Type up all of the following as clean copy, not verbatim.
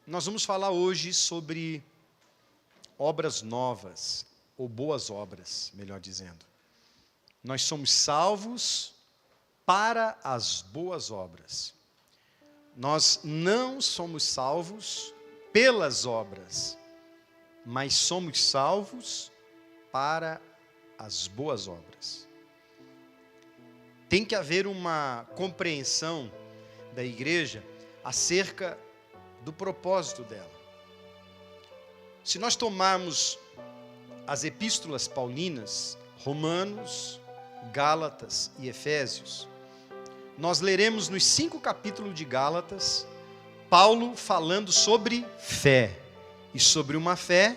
Nós vamos falar hoje sobre obras novas, ou boas obras, melhor dizendo. Nós somos salvos para as boas obras. Nós não somos salvos pelas obras, mas somos salvos para as boas obras. Tem que haver uma compreensão da igreja acerca do propósito dela. Se nós tomarmos as epístolas paulinas, Romanos, Gálatas e Efésios, nós leremos nos 5 capítulos de Gálatas, Paulo falando sobre fé, e sobre uma fé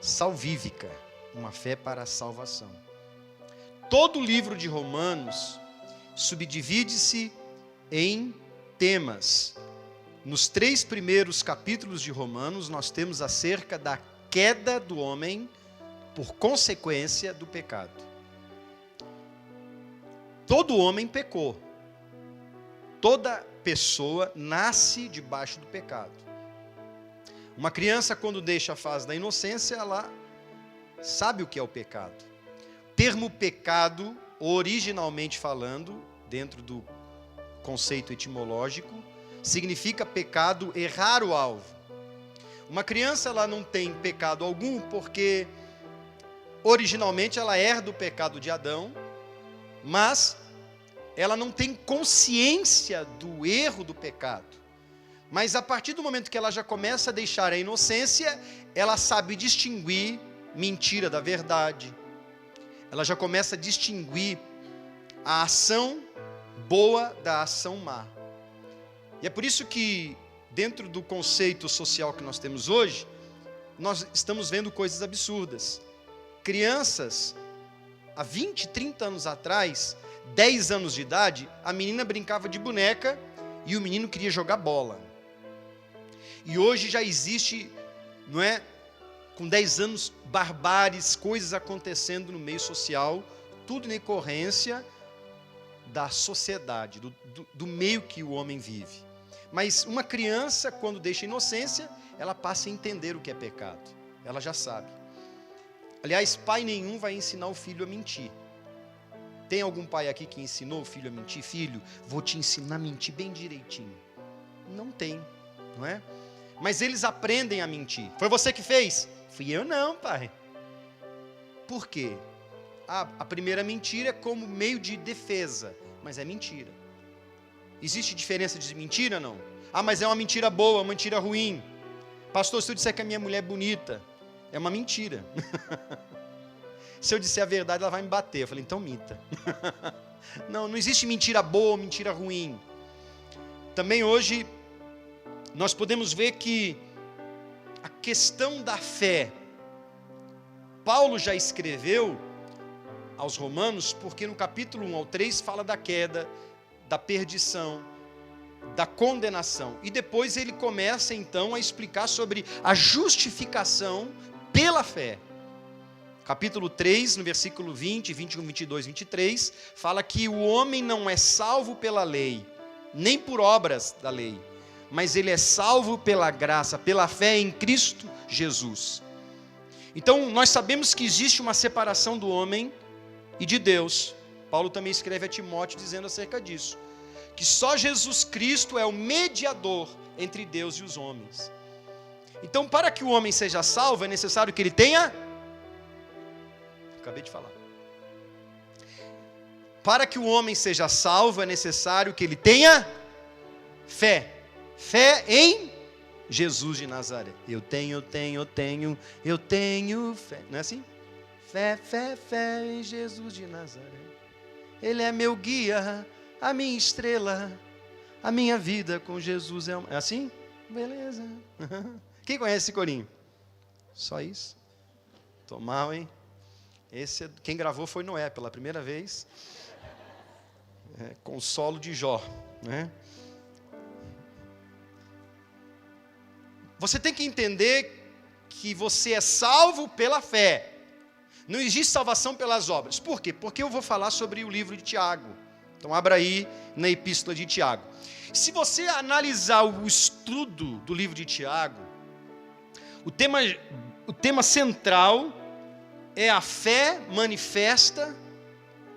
salvífica, uma fé para a salvação. Todo o livro de Romanos subdivide-se em temas. Nos 3 primeiros capítulos de Romanos, nós temos acerca da queda do homem por consequência do pecado. Todo homem pecou. Toda pessoa nasce debaixo do pecado. Uma criança, quando deixa a fase da inocência, ela sabe o que é o pecado. O termo pecado, originalmente falando, dentro do conceito etimológico, significa pecado, errar o alvo. Uma criança, ela não tem pecado algum porque originalmente ela herda o pecado de Adão, mas ela não tem consciência do erro do pecado. Mas a partir do momento que ela já começa a deixar a inocência, ela sabe distinguir mentira da verdade. Ela já começa a distinguir a ação boa da ação má. E é por isso que, dentro do conceito social que nós temos hoje, nós estamos vendo coisas absurdas. Crianças, há 20, 30 anos atrás, 10 anos de idade, a menina brincava de boneca e o menino queria jogar bola. E hoje já existe, não é, com 10 anos, barbáries, coisas acontecendo no meio social, tudo em decorrência da sociedade, do meio que o homem vive. Mas uma criança, quando deixa a inocência, ela passa a entender o que é pecado. Ela já sabe. Aliás, pai nenhum vai ensinar o filho a mentir. Tem algum pai aqui que ensinou o filho a mentir? Filho, vou te ensinar a mentir bem direitinho. Não tem, não é? Mas eles aprendem a mentir. Foi você que fez? Fui eu não, pai. Por quê? A primeira mentira é como meio de defesa, mas é mentira. Existe diferença de mentira, não? Mas é uma mentira boa, uma mentira ruim. Pastor, se eu disser que a minha mulher é bonita, é uma mentira. Se eu disser a verdade, ela vai me bater. Eu falei, então minta. Não existe mentira boa ou mentira ruim. Também hoje, nós podemos ver que a questão da fé, Paulo já escreveu aos Romanos, porque no capítulo 1 ao 3 fala da queda, da perdição, da condenação. E depois ele começa então a explicar sobre a justificação pela fé. Capítulo 3, no versículo 20, 21, 22, 23, fala que o homem não é salvo pela lei, nem por obras da lei, mas ele é salvo pela graça, pela fé em Cristo Jesus. Então, nós sabemos que existe uma separação do homem e de Deus. Paulo também escreve a Timóteo dizendo acerca disso, que só Jesus Cristo é o mediador entre Deus e os homens. Então, para que o homem seja salvo, é necessário que ele tenha... Acabei de falar. Para que o homem seja salvo, é necessário que ele tenha fé. Fé em Jesus de Nazaré. Eu tenho fé. Não é assim? Fé em Jesus de Nazaré. Ele é meu guia, a minha estrela, a minha vida com Jesus é... É assim? Beleza. Quem conhece esse corinho? Só isso? Tô mal, hein? Quem gravou foi Noé, pela primeira vez, com o solo de Jó, né? Você tem que entender que você é salvo pela fé. Não existe salvação pelas obras. Por quê? Porque eu vou falar sobre o livro de Tiago. Então abra aí na epístola de Tiago. Se você analisar o estudo do livro de Tiago, o tema central é a fé manifesta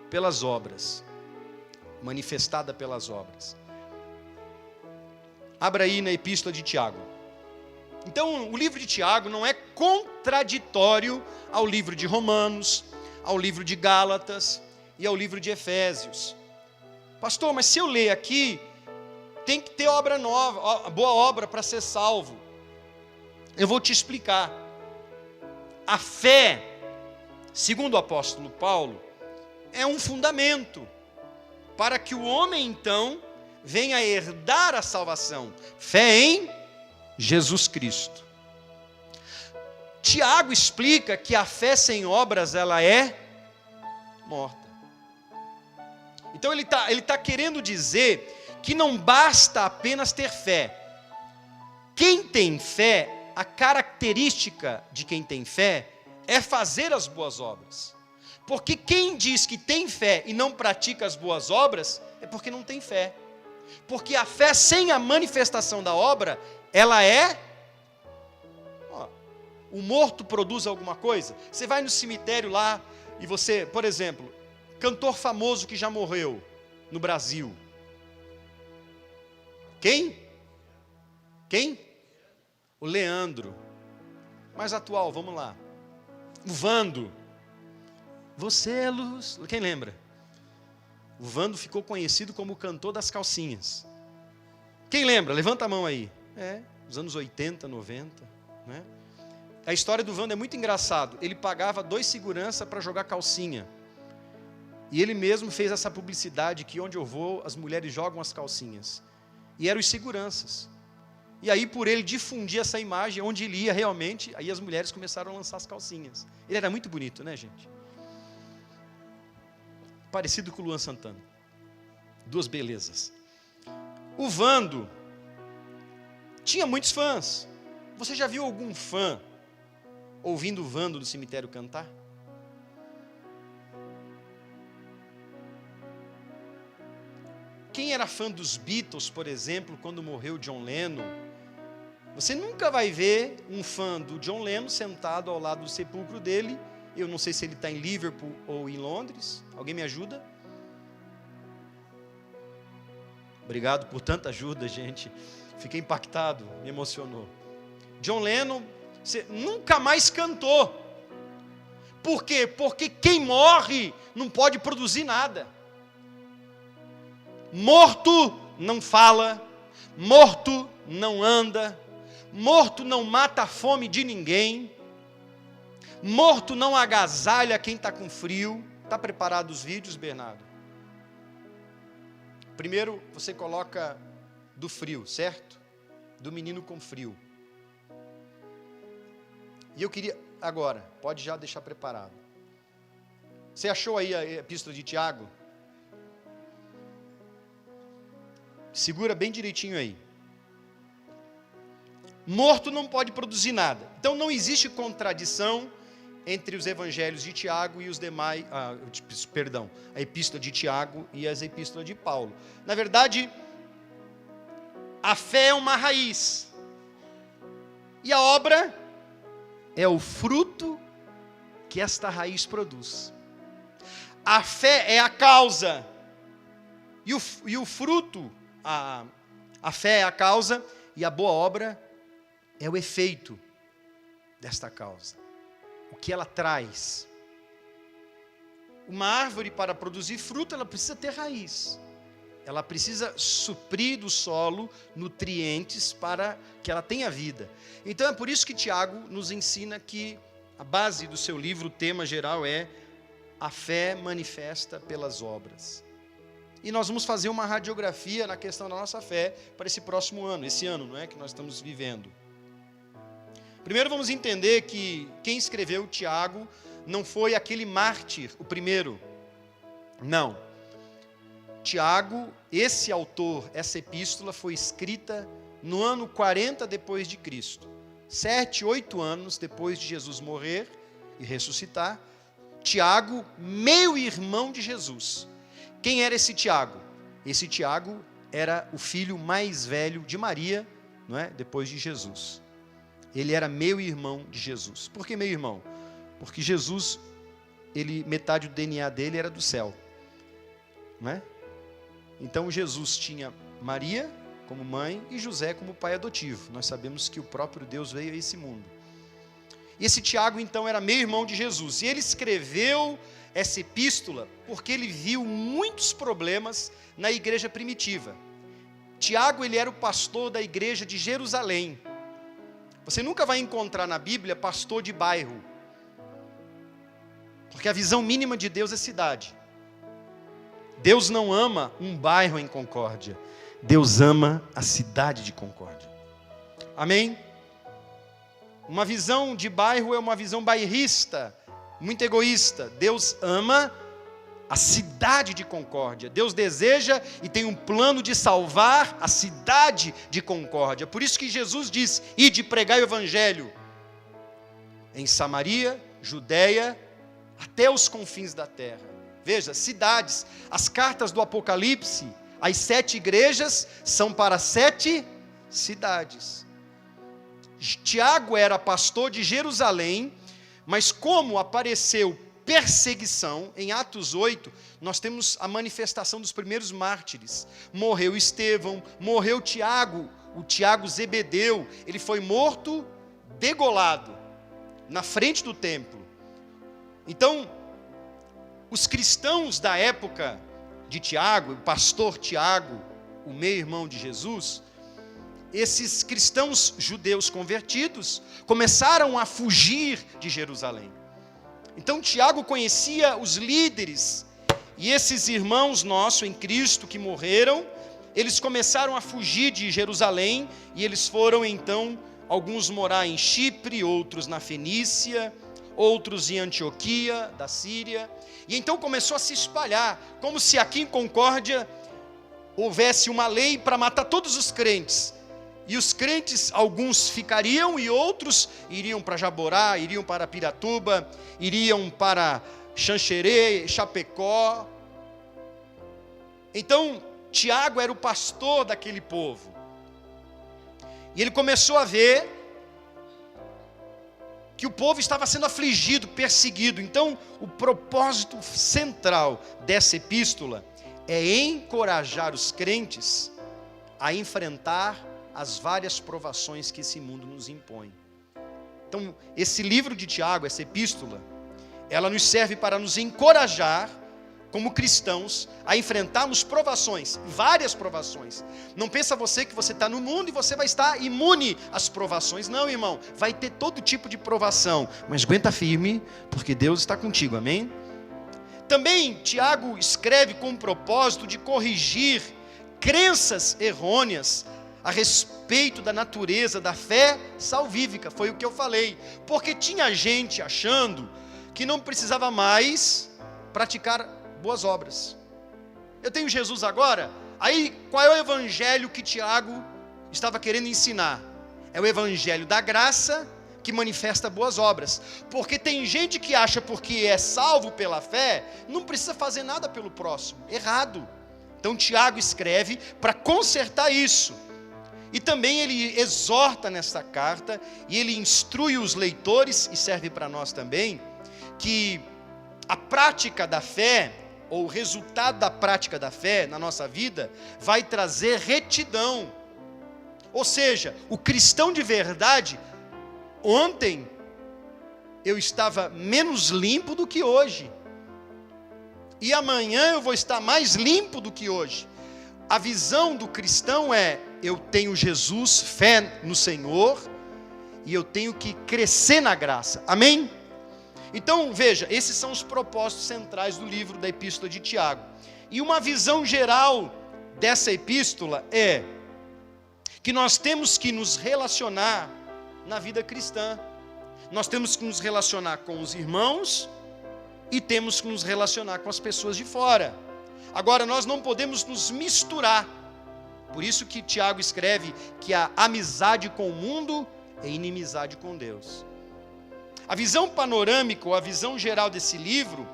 pelas obras. Manifestada pelas obras. Abra aí na epístola de Tiago. Então, o livro de Tiago não é contraditório ao livro de Romanos, ao livro de Gálatas e ao livro de Efésios. Pastor, mas se eu ler aqui, tem que ter obra nova, boa obra para ser salvo. Eu vou te explicar. A fé, segundo o apóstolo Paulo, é um fundamento para que o homem, então, venha herdar a salvação. Fé em Jesus Cristo. Tiago explica que a fé sem obras, ela é morta. Então ele tá querendo dizer que não basta apenas ter fé. Quem tem fé, a característica de quem tem fé é fazer as boas obras. Porque quem diz que tem fé e não pratica as boas obras, é porque não tem fé. Porque a fé sem a manifestação da obra, ela é... o morto produz alguma coisa? Você vai no cemitério lá e você, por exemplo, cantor famoso que já morreu no Brasil. Quem? O Leandro. Mais atual, vamos lá. O Vando. Você é luz. Quem lembra? O Vando ficou conhecido como o cantor das calcinhas. Quem lembra? Levanta a mão aí. Nos anos 80, 90, né? A história do Vando é muito engraçado. Ele pagava 2 segurança para jogar calcinha. E ele mesmo fez essa publicidade que onde eu vou, as mulheres jogam as calcinhas. E eram os seguranças. E aí, por ele difundir essa imagem, onde ele ia realmente, aí as mulheres começaram a lançar as calcinhas. Ele era muito bonito, né, gente? Parecido com o Luan Santana. 2 belezas. O Vando tinha muitos fãs. Você já viu algum fã ouvindo o Vando do cemitério cantar? Quem era fã dos Beatles, por exemplo, quando morreu John Lennon, você nunca vai ver um fã do John Lennon sentado ao lado do sepulcro dele. Eu não sei se ele está em Liverpool ou em Londres. Alguém me ajuda? Obrigado por tanta ajuda, gente. Fiquei impactado, me emocionou. John Lennon nunca mais cantou. Por quê? Porque quem morre não pode produzir nada. Morto não fala, morto não anda, morto não mata a fome de ninguém, morto não agasalha quem está com frio. Está preparado os vídeos, Bernardo? Primeiro você coloca do frio, certo? Do menino com frio. E eu queria, agora, pode já deixar preparado. Você achou aí a epístola de Tiago? Segura bem direitinho aí. Morto não pode produzir nada. Então não existe contradição entre os evangelhos de Tiago e os demais, a epístola de Tiago e as epístolas de Paulo. Na verdade, a fé é uma raiz. E a obra é o fruto que esta raiz produz. A fé é a causa. E o fruto, a fé é a causa e a boa obra é o efeito desta causa. O que ela traz. Uma árvore, para produzir fruto, ela precisa ter raiz. Ela precisa suprir do solo nutrientes para que ela tenha vida. Então é por isso que Tiago nos ensina que a base do seu livro, o tema geral é a fé manifesta pelas obras. E nós vamos fazer uma radiografia na questão da nossa fé para esse próximo ano, esse ano, não é, que nós estamos vivendo. Primeiro vamos entender que quem escreveu Tiago não foi aquele mártir, o primeiro. Não. Tiago, esse autor, essa epístola foi escrita no ano 40 depois de Cristo. 7, 8 anos depois de Jesus morrer e ressuscitar. Tiago, meio-irmão de Jesus, Quem era esse Tiago? Esse Tiago era o filho mais velho de Maria, não é? Depois de Jesus. Ele era meio-irmão de Jesus. Por que meio-irmão? Porque Jesus, metade do DNA dele era do céu, não é? Então Jesus tinha Maria como mãe e José como pai adotivo. Nós sabemos que o próprio Deus veio a esse mundo. E esse Tiago, então, era meio-irmão de Jesus. E ele escreveu essa epístola porque ele viu muitos problemas na igreja primitiva. Tiago, ele era o pastor da igreja de Jerusalém. Você nunca vai encontrar na Bíblia pastor de bairro, porque a visão mínima de Deus é cidade. Deus não ama um bairro em Concórdia, Deus ama a cidade de Concórdia. Amém? Uma visão de bairro é uma visão bairrista, muito egoísta. Deus ama a cidade de Concórdia. Deus deseja e tem um plano de salvar a cidade de Concórdia. Por isso que Jesus diz: ide pregar o evangelho em Samaria, Judeia, até os confins da terra. Veja, cidades. As cartas do Apocalipse, as 7 igrejas são para 7 cidades. Tiago era pastor de Jerusalém, mas como apareceu perseguição, em Atos 8, nós temos a manifestação dos primeiros mártires. Morreu Estevão, morreu Tiago, o Tiago Zebedeu, ele foi morto, degolado, na frente do templo. Então, os cristãos da época de Tiago, o pastor Tiago, o meio-irmão de Jesus, esses cristãos judeus convertidos começaram a fugir de Jerusalém. Então Tiago conhecia os líderes, e esses irmãos nossos em Cristo que morreram, eles começaram a fugir de Jerusalém, e eles foram então, alguns morar em Chipre, outros na Fenícia, outros em Antioquia, da Síria, e então começou a se espalhar, como se aqui em Concórdia houvesse uma lei para matar todos os crentes. E os crentes, alguns ficariam e outros iriam para Jaborá, iriam para Piratuba, iriam para Xanxerê, Chapecó. Então, Tiago era o pastor daquele povo. E ele começou a ver que o povo estava sendo afligido, perseguido. Então, o propósito central dessa epístola é encorajar os crentes a enfrentar as várias provações que esse mundo nos impõe. Então, esse livro de Tiago, essa epístola, ela nos serve para nos encorajar, como cristãos, a enfrentarmos provações, várias provações. Não pensa você que você está no mundo e você vai estar imune às provações. Não, irmão, vai ter todo tipo de provação, mas aguenta firme, porque Deus está contigo, amém? Também, Tiago escreve com o propósito de corrigir crenças errôneas a respeito da natureza da fé salvífica, foi o que eu falei, porque tinha gente achando que não precisava mais praticar boas obras. Eu tenho Jesus agora, aí qual é o evangelho que Tiago estava querendo ensinar? É o evangelho da graça que manifesta boas obras, porque tem gente que acha porque é salvo pela fé, não precisa fazer nada pelo próximo, errado. Então Tiago escreve para consertar isso. E também ele exorta nesta carta, e ele instrui os leitores, e serve para nós também, que a prática da fé, ou o resultado da prática da fé na nossa vida, vai trazer retidão. Ou seja, o cristão de verdade, ontem eu estava menos limpo do que hoje, e amanhã eu vou estar mais limpo do que hoje. A visão do cristão é: eu tenho Jesus, fé no Senhor, e eu tenho que crescer na graça, amém? Então veja, esses são os propósitos centrais do livro da epístola de Tiago. E uma visão geral dessa epístola é que nós temos que nos relacionar na vida cristã. Nós temos que nos relacionar com os irmãos e temos que nos relacionar com as pessoas de fora. Agora, nós não podemos nos misturar. Por isso que Tiago escreve que a amizade com o mundo é inimizade com Deus. A visão panorâmica, ou a visão geral desse livro,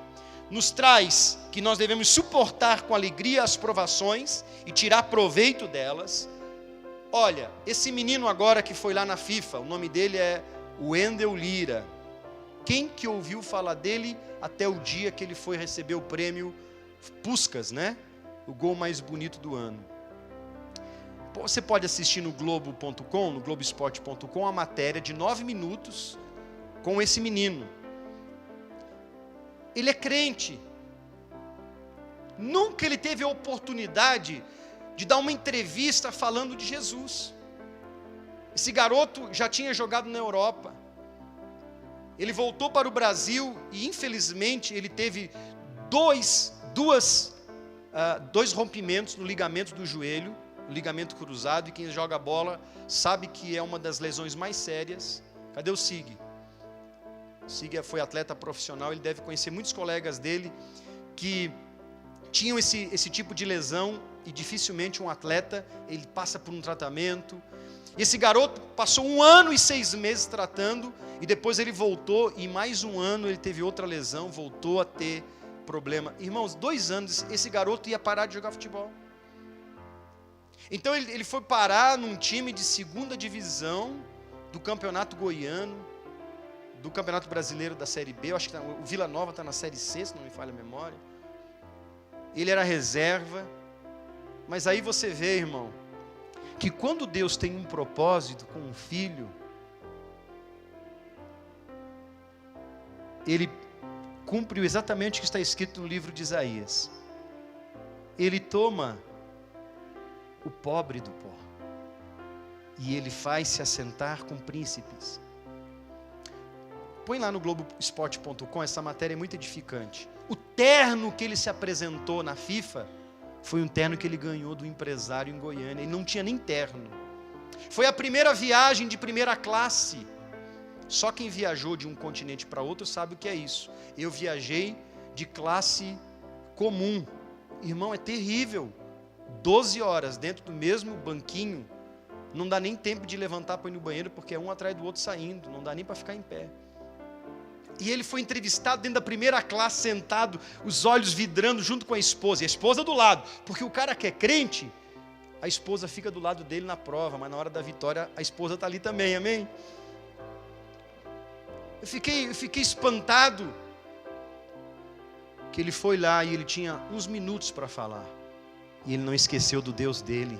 nos traz que nós devemos suportar com alegria as provações e tirar proveito delas. Olha, esse menino agora que foi lá na FIFA, o nome dele é Wendel Lira. Quem que ouviu falar dele até o dia que ele foi receber o prêmio Puskás, né? O gol mais bonito do ano. Você pode assistir no Globo.com, no Globoesporte.com, a matéria de 9 minutos com esse menino. Ele é crente. Nunca ele teve a oportunidade de dar uma entrevista falando de Jesus. Esse garoto já tinha jogado na Europa. Ele voltou para o Brasil e, infelizmente, ele teve dois rompimentos no ligamento do joelho, ligamento cruzado, e quem joga bola sabe que é uma das lesões mais sérias. Cadê o Sig? O Sig foi atleta profissional, ele deve conhecer muitos colegas dele que tinham esse tipo de lesão, e dificilmente um atleta ele passa por um tratamento. E esse garoto passou 1 ano e 6 meses tratando, e depois ele voltou, e mais 1 ano ele teve outra lesão, voltou a ter problema. Irmãos, 2 anos, esse garoto ia parar de jogar futebol. Então ele foi parar num time de 2ª divisão do Campeonato Goiano, do Campeonato Brasileiro da Série B. Eu acho que o Vila Nova está na Série C, se não me falha a memória. Ele era reserva. Mas aí você vê, irmão, que quando Deus tem um propósito com um filho, Ele cumpre exatamente o que está escrito no livro de Isaías. Ele toma o pobre do pó e Ele faz se assentar com príncipes. Põe lá no Globoesporte.com, essa matéria é muito edificante. O terno que ele se apresentou na FIFA foi um terno que ele ganhou do empresário em Goiânia. Ele não tinha nem terno. Foi a primeira viagem de primeira classe. Só quem viajou de um continente para outro sabe o que é isso. Eu viajei de classe comum. Irmão, é terrível. 12 horas dentro do mesmo banquinho. Não dá nem tempo de levantar para ir no banheiro, porque é um atrás do outro saindo. Não dá nem para ficar em pé. E ele foi entrevistado dentro da primeira classe, sentado, os olhos vidrando junto com a esposa. E a esposa do lado. Porque o cara que é crente, a esposa fica do lado dele na prova. Mas na hora da vitória, a esposa está ali também, amém? Eu fiquei espantado. Que ele foi lá e ele tinha uns minutos para falar. E ele não esqueceu do Deus dele.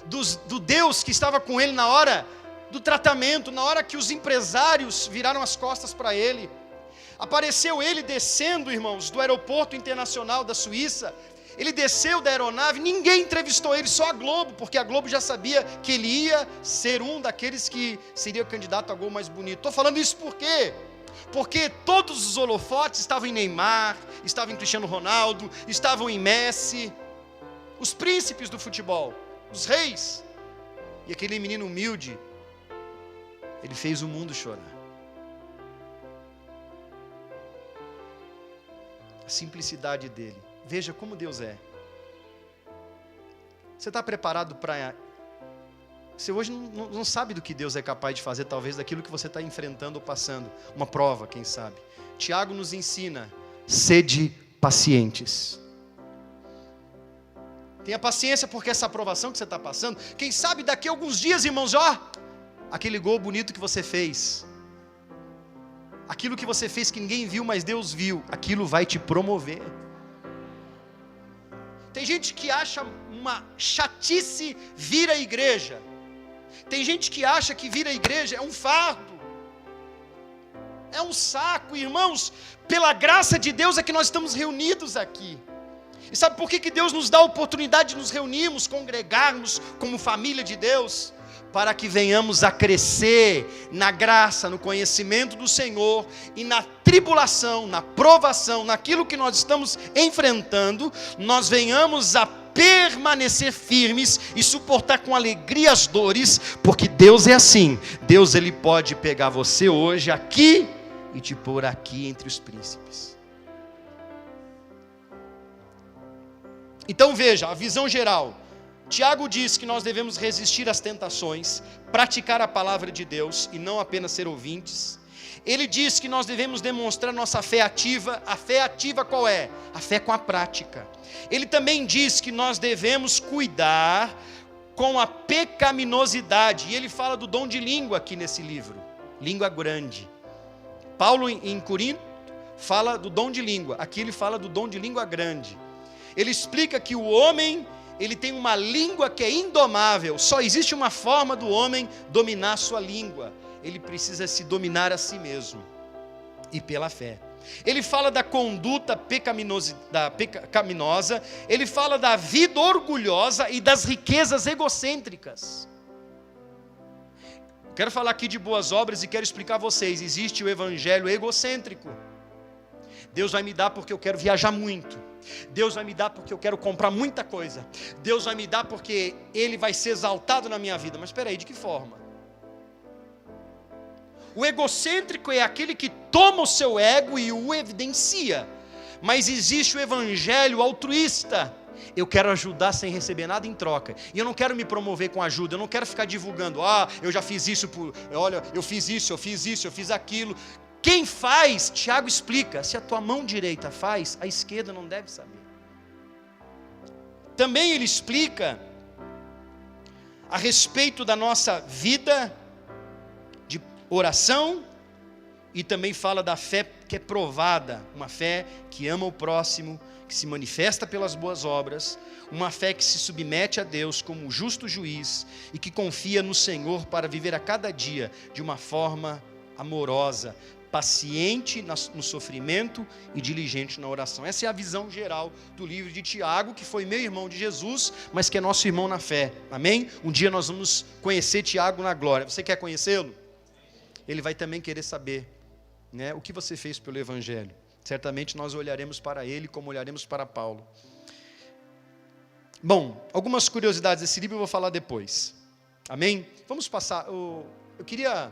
Do Deus que estava com ele na hora do tratamento, na hora que os empresários viraram as costas para ele. Apareceu ele descendo, irmãos, do aeroporto internacional da Suíça. Ele desceu da aeronave, ninguém entrevistou ele, só a Globo, porque a Globo já sabia que ele ia ser um daqueles que seria candidato a gol mais bonito. Estou falando isso por quê? Porque todos os holofotes estavam em Neymar, estavam em Cristiano Ronaldo, estavam em Messi, os príncipes do futebol, os reis. E aquele menino humilde, ele fez o mundo chorar. A simplicidade dele. Veja como Deus é. Você está preparado para... Você hoje não sabe do que Deus é capaz de fazer, talvez daquilo que você está enfrentando ou passando. Uma prova, quem sabe. Tiago nos ensina, sede pacientes. Tenha paciência, porque essa aprovação que você está passando, quem sabe daqui a alguns dias, irmãos, aquele gol bonito que você fez, aquilo que você fez que ninguém viu, mas Deus viu, aquilo vai te promover. Tem gente que acha uma chatice vir à igreja. Tem gente que acha que vir à igreja é um fardo, é um saco. Irmãos, pela graça de Deus é que nós estamos reunidos aqui. E sabe por que Deus nos dá a oportunidade de nos reunirmos, congregarmos como família de Deus? Para que venhamos a crescer na graça, no conhecimento do Senhor, e na tribulação, na provação, naquilo que nós estamos enfrentando, nós venhamos a permanecer firmes e suportar com alegria as dores, porque Deus é assim. Deus, Ele pode pegar você hoje aqui e te pôr aqui entre os príncipes. Então veja, a visão geral. Tiago diz que nós devemos resistir às tentações, praticar a palavra de Deus e não apenas ser ouvintes. Ele diz que nós devemos demonstrar nossa fé ativa. A fé ativa qual é? A fé com a prática. Ele também diz que nós devemos cuidar com a pecaminosidade. E ele fala do dom de língua aqui nesse livro. Língua grande. Paulo em Corinto fala do dom de língua. Aqui ele fala do dom de língua grande. Ele explica que o homem, ele tem uma língua que é indomável. Só existe uma forma do homem dominar a sua língua. Ele precisa se dominar a si mesmo. E pela fé. Ele fala da conduta pecaminosa. Ele fala da vida orgulhosa e das riquezas egocêntricas. Quero falar aqui de boas obras e quero explicar a vocês. Existe o evangelho egocêntrico. Deus vai me dar porque eu quero viajar muito. Deus vai me dar porque eu quero comprar muita coisa. Deus vai me dar porque Ele vai ser exaltado na minha vida. Mas espera aí, de que forma? O egocêntrico é aquele que toma o seu ego e o evidencia. Mas existe o evangelho altruísta. Eu quero ajudar sem receber nada em troca. E eu não quero me promover com ajuda. Eu não quero ficar divulgando. Eu já fiz isso. Olha, eu fiz isso, eu fiz aquilo. Quem faz, Tiago explica, se a tua mão direita faz, a esquerda não deve saber. Também ele explica a respeito da nossa vida de oração e também fala da fé que é provada, uma fé que ama o próximo, que se manifesta pelas boas obras, uma fé que se submete a Deus como um justo juiz e que confia no Senhor para viver a cada dia de uma forma amorosa, paciente no sofrimento e diligente na oração. Essa é a visão geral do livro de Tiago, que foi meu irmão de Jesus, mas que é nosso irmão na fé, amém? Um dia nós vamos conhecer Tiago na glória. Você quer conhecê-lo? Ele vai também querer saber, né, o que você fez pelo evangelho. Certamente nós olharemos para ele como olharemos para Paulo. Bom, algumas curiosidades desse livro eu vou falar depois, amém? Vamos passar, eu queria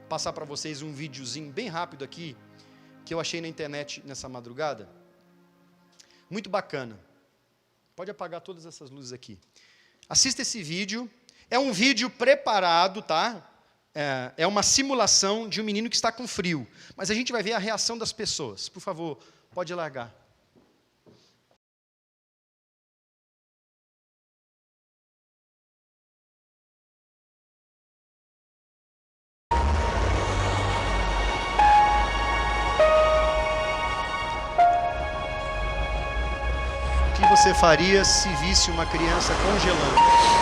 passar para vocês um videozinho bem rápido aqui, que eu achei na internet nessa madrugada, muito bacana. Pode apagar todas essas luzes aqui. Assista esse vídeo, é um vídeo preparado, tá? É uma simulação de um menino que está com frio, mas a gente vai ver a reação das pessoas. Por favor, pode largar. O que você faria se visse uma criança congelando?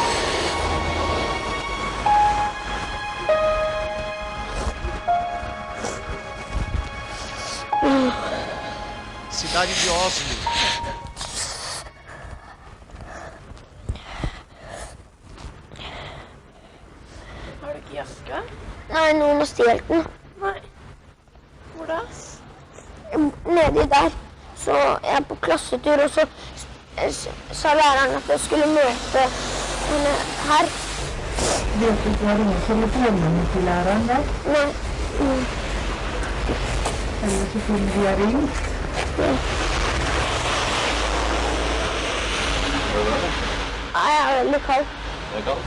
Cidade de Oslo. Har du ikke jakke? Nei, noen har stjålet den. Nei. Hvor da? Nedi der. Så jeg er på klassetur, og så sa læreren at jeg skulle møte henne her. Vet du ikke hva det var telefonen til læreren der? Nei. Eller så kunne de ha ringt. Nei, jeg er veldig kald. Det er kaldt.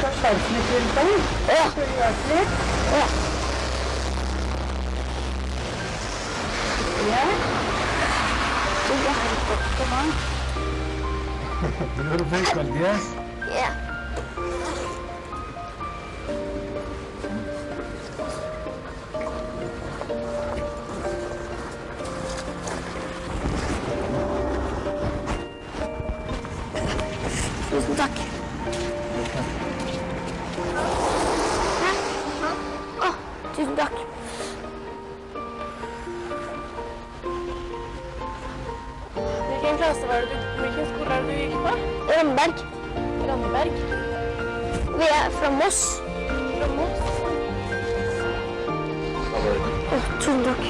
Ta skjerf litt rundt deg. Ja. Skal du hjelpe litt? Ja. Ja. Kom an. Vil du få kaldjes? Ja. Tusen takk. Tusen takk. Hvilken klasse var det hvilken skole er det du gikk på? Ramberg. Randeberg? Vi er fra Moss. Fra Moss? Tusen takk.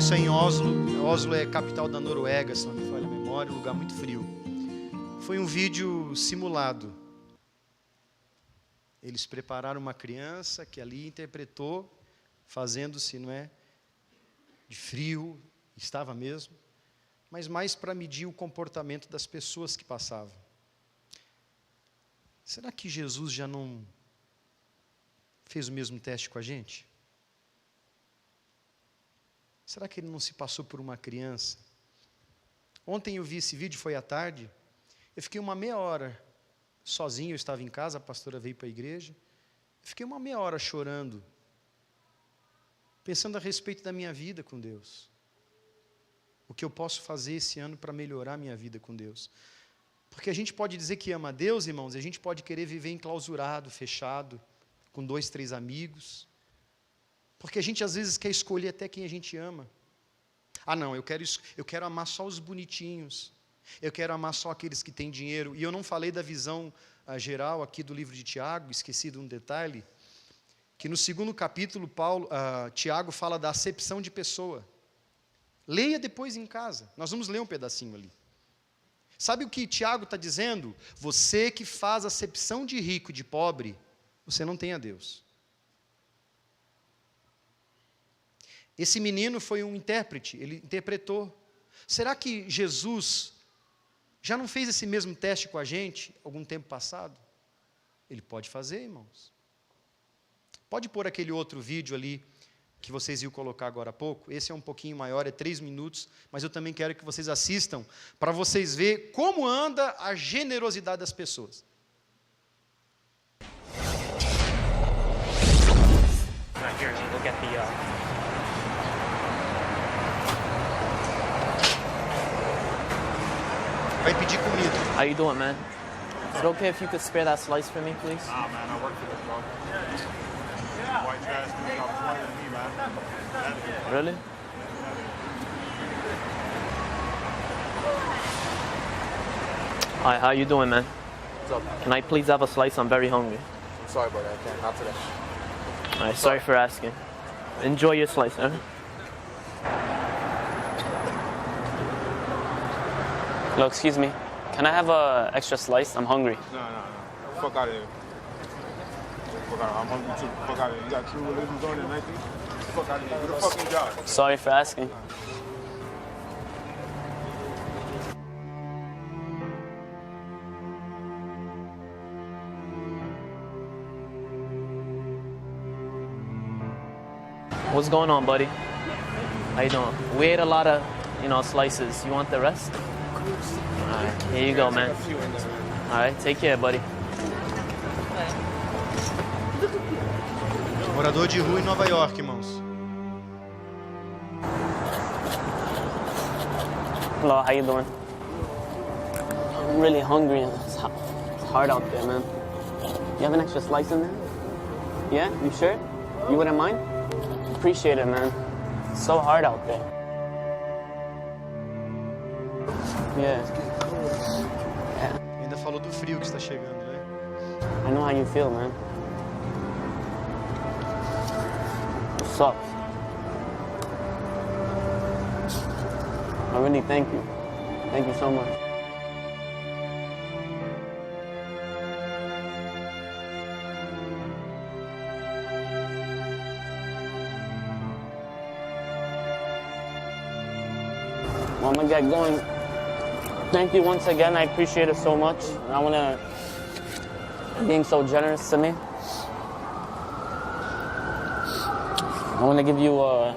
Isso é em Oslo. Oslo é a capital da Noruega, se não me falha a memória, um lugar muito frio. Foi um vídeo simulado. Eles prepararam uma criança que ali interpretou, fazendo-se, não é, de frio, estava mesmo, mas mais para medir o comportamento das pessoas que passavam. Será que Jesus já não fez o mesmo teste com a gente? Será que ele não se passou por uma criança? Ontem eu vi esse vídeo, foi à tarde, eu fiquei uma meia hora sozinho, eu estava em casa, a pastora veio para a igreja, eu fiquei uma meia hora chorando, pensando a respeito da minha vida com Deus. O que eu posso fazer esse ano para melhorar a minha vida com Deus. Porque a gente pode dizer que ama a Deus, irmãos, e a gente pode querer viver enclausurado, fechado, com 2, 3 amigos, porque a gente às vezes quer escolher até quem a gente ama. Ah não, eu quero amar só os bonitinhos, eu quero amar só aqueles que têm dinheiro. E eu não falei da visão geral aqui do livro de Tiago, esqueci de um detalhe, que no 2º capítulo, Tiago fala da acepção de pessoa. Leia depois em casa, nós vamos ler um pedacinho ali. Sabe o que Tiago está dizendo? Você que faz acepção de rico e de pobre, você não tem a Deus. Esse menino foi um intérprete, ele interpretou. Será que Jesus já não fez esse mesmo teste com a gente algum tempo passado? Ele pode fazer, irmãos. Pode pôr aquele outro vídeo ali, que vocês iam colocar agora há pouco. Esse é um pouquinho maior, é 3 minutos, mas eu também quero que vocês assistam, para vocês verem como anda a generosidade das pessoas. Vai pedir comida. How you doing, man? Is it okay if you could spare that slice for me, please? Nah, man, I work for this, bro. White trash, man, y'all smarter than me, man. Really? Hi, how you doing, man? What's up? Can I please have a slice? I'm very hungry. I'm sorry about that. I can't. Not today. All right, sorry for asking. Enjoy your slice, huh? Hello, excuse me. Can I have a extra slice? I'm hungry. No. Fuck out of here. Fuck out of here. I'm hungry too. Fuck out of here. You got True Religions on in 19? Fuck out of here. What the fuck you got? Sorry for asking. What's going on, buddy? How you doing? We ate a lot of, slices. You want the rest? All right, here you go, man. All right, take care, buddy. Morador de rua em Nova York, irmãos. Hello, how you doing? I'm really hungry. It's hard out there, man. You have an extra slice in there? Yeah, you sure? You wouldn't mind? Appreciate it, man. It's so hard out there. Yeah. Ainda falou do frio que está chegando, né? I know how you feel, man. It sucks. I really thank you. Thank you so much. Well, I'm gonna get going. Thank you once again. I appreciate it so much. I want to being so generous to me. I want to give you a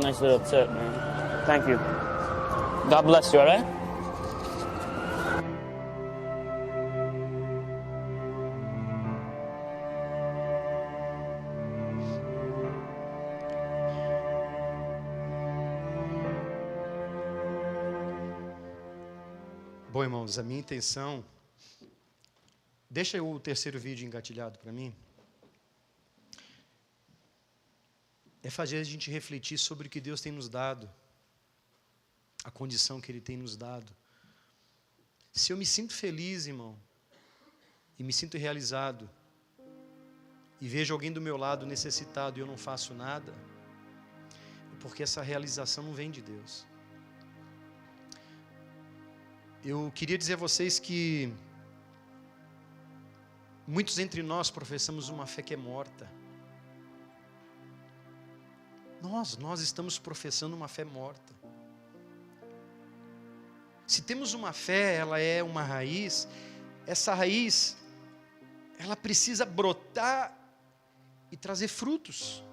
nice little tip, man. Thank you. God bless you, all right? Bom, irmãos, a minha intenção... Deixa o terceiro vídeo engatilhado para mim. É fazer a gente refletir sobre o que Deus tem nos dado. A condição que Ele tem nos dado. Se eu me sinto feliz, irmão, e me sinto realizado, e vejo alguém do meu lado necessitado e eu não faço nada, porque essa realização não vem de Deus. Eu queria dizer a vocês que muitos entre nós professamos uma fé que é morta. Nós estamos professando uma fé morta. Se temos uma fé, ela é uma raiz, essa raiz, ela precisa brotar e trazer frutos.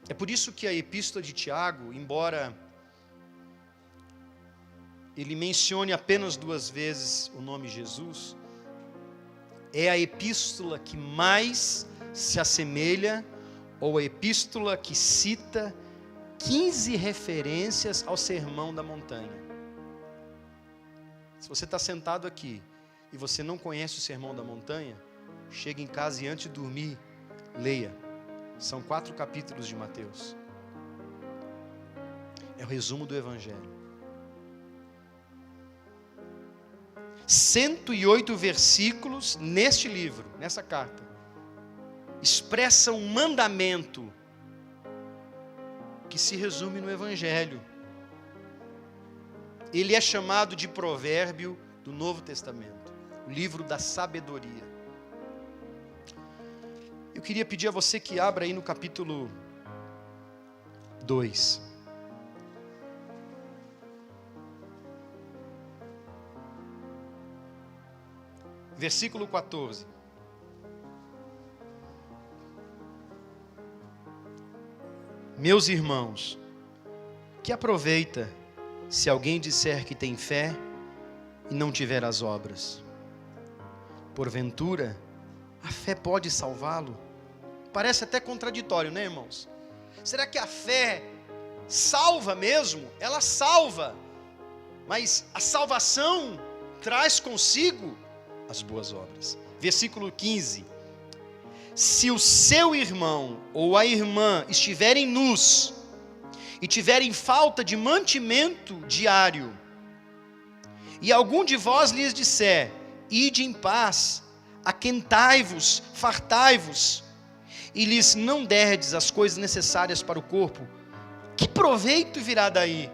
É por isso que a epístola de Tiago, embora ele mencione apenas 2 vezes o nome Jesus, é a epístola que mais se assemelha, ou a epístola que cita 15 referências ao Sermão da Montanha. Se você está sentado aqui e você não conhece o Sermão da Montanha, chegue em casa e antes de dormir, leia. São 4 capítulos de Mateus. É o resumo do Evangelho. 108 versículos neste livro, nessa carta, expressam um mandamento que se resume no Evangelho. Ele é chamado de provérbio do Novo Testamento, o livro da sabedoria. Eu queria pedir a você que abra aí no capítulo 2. Versículo 14. Meus irmãos, que aproveita se alguém disser que tem fé e não tiver as obras? Porventura, a fé pode salvá-lo? Parece até contraditório, né, irmãos? Será que a fé salva mesmo? Ela salva, mas a salvação traz consigo as boas obras. Versículo 15. Se o seu irmão ou a irmã estiverem nus e tiverem falta de mantimento diário, e algum de vós lhes disser, ide em paz, aquentai-vos, fartai-vos, e lhes não derdes as coisas necessárias para o corpo, que proveito virá daí?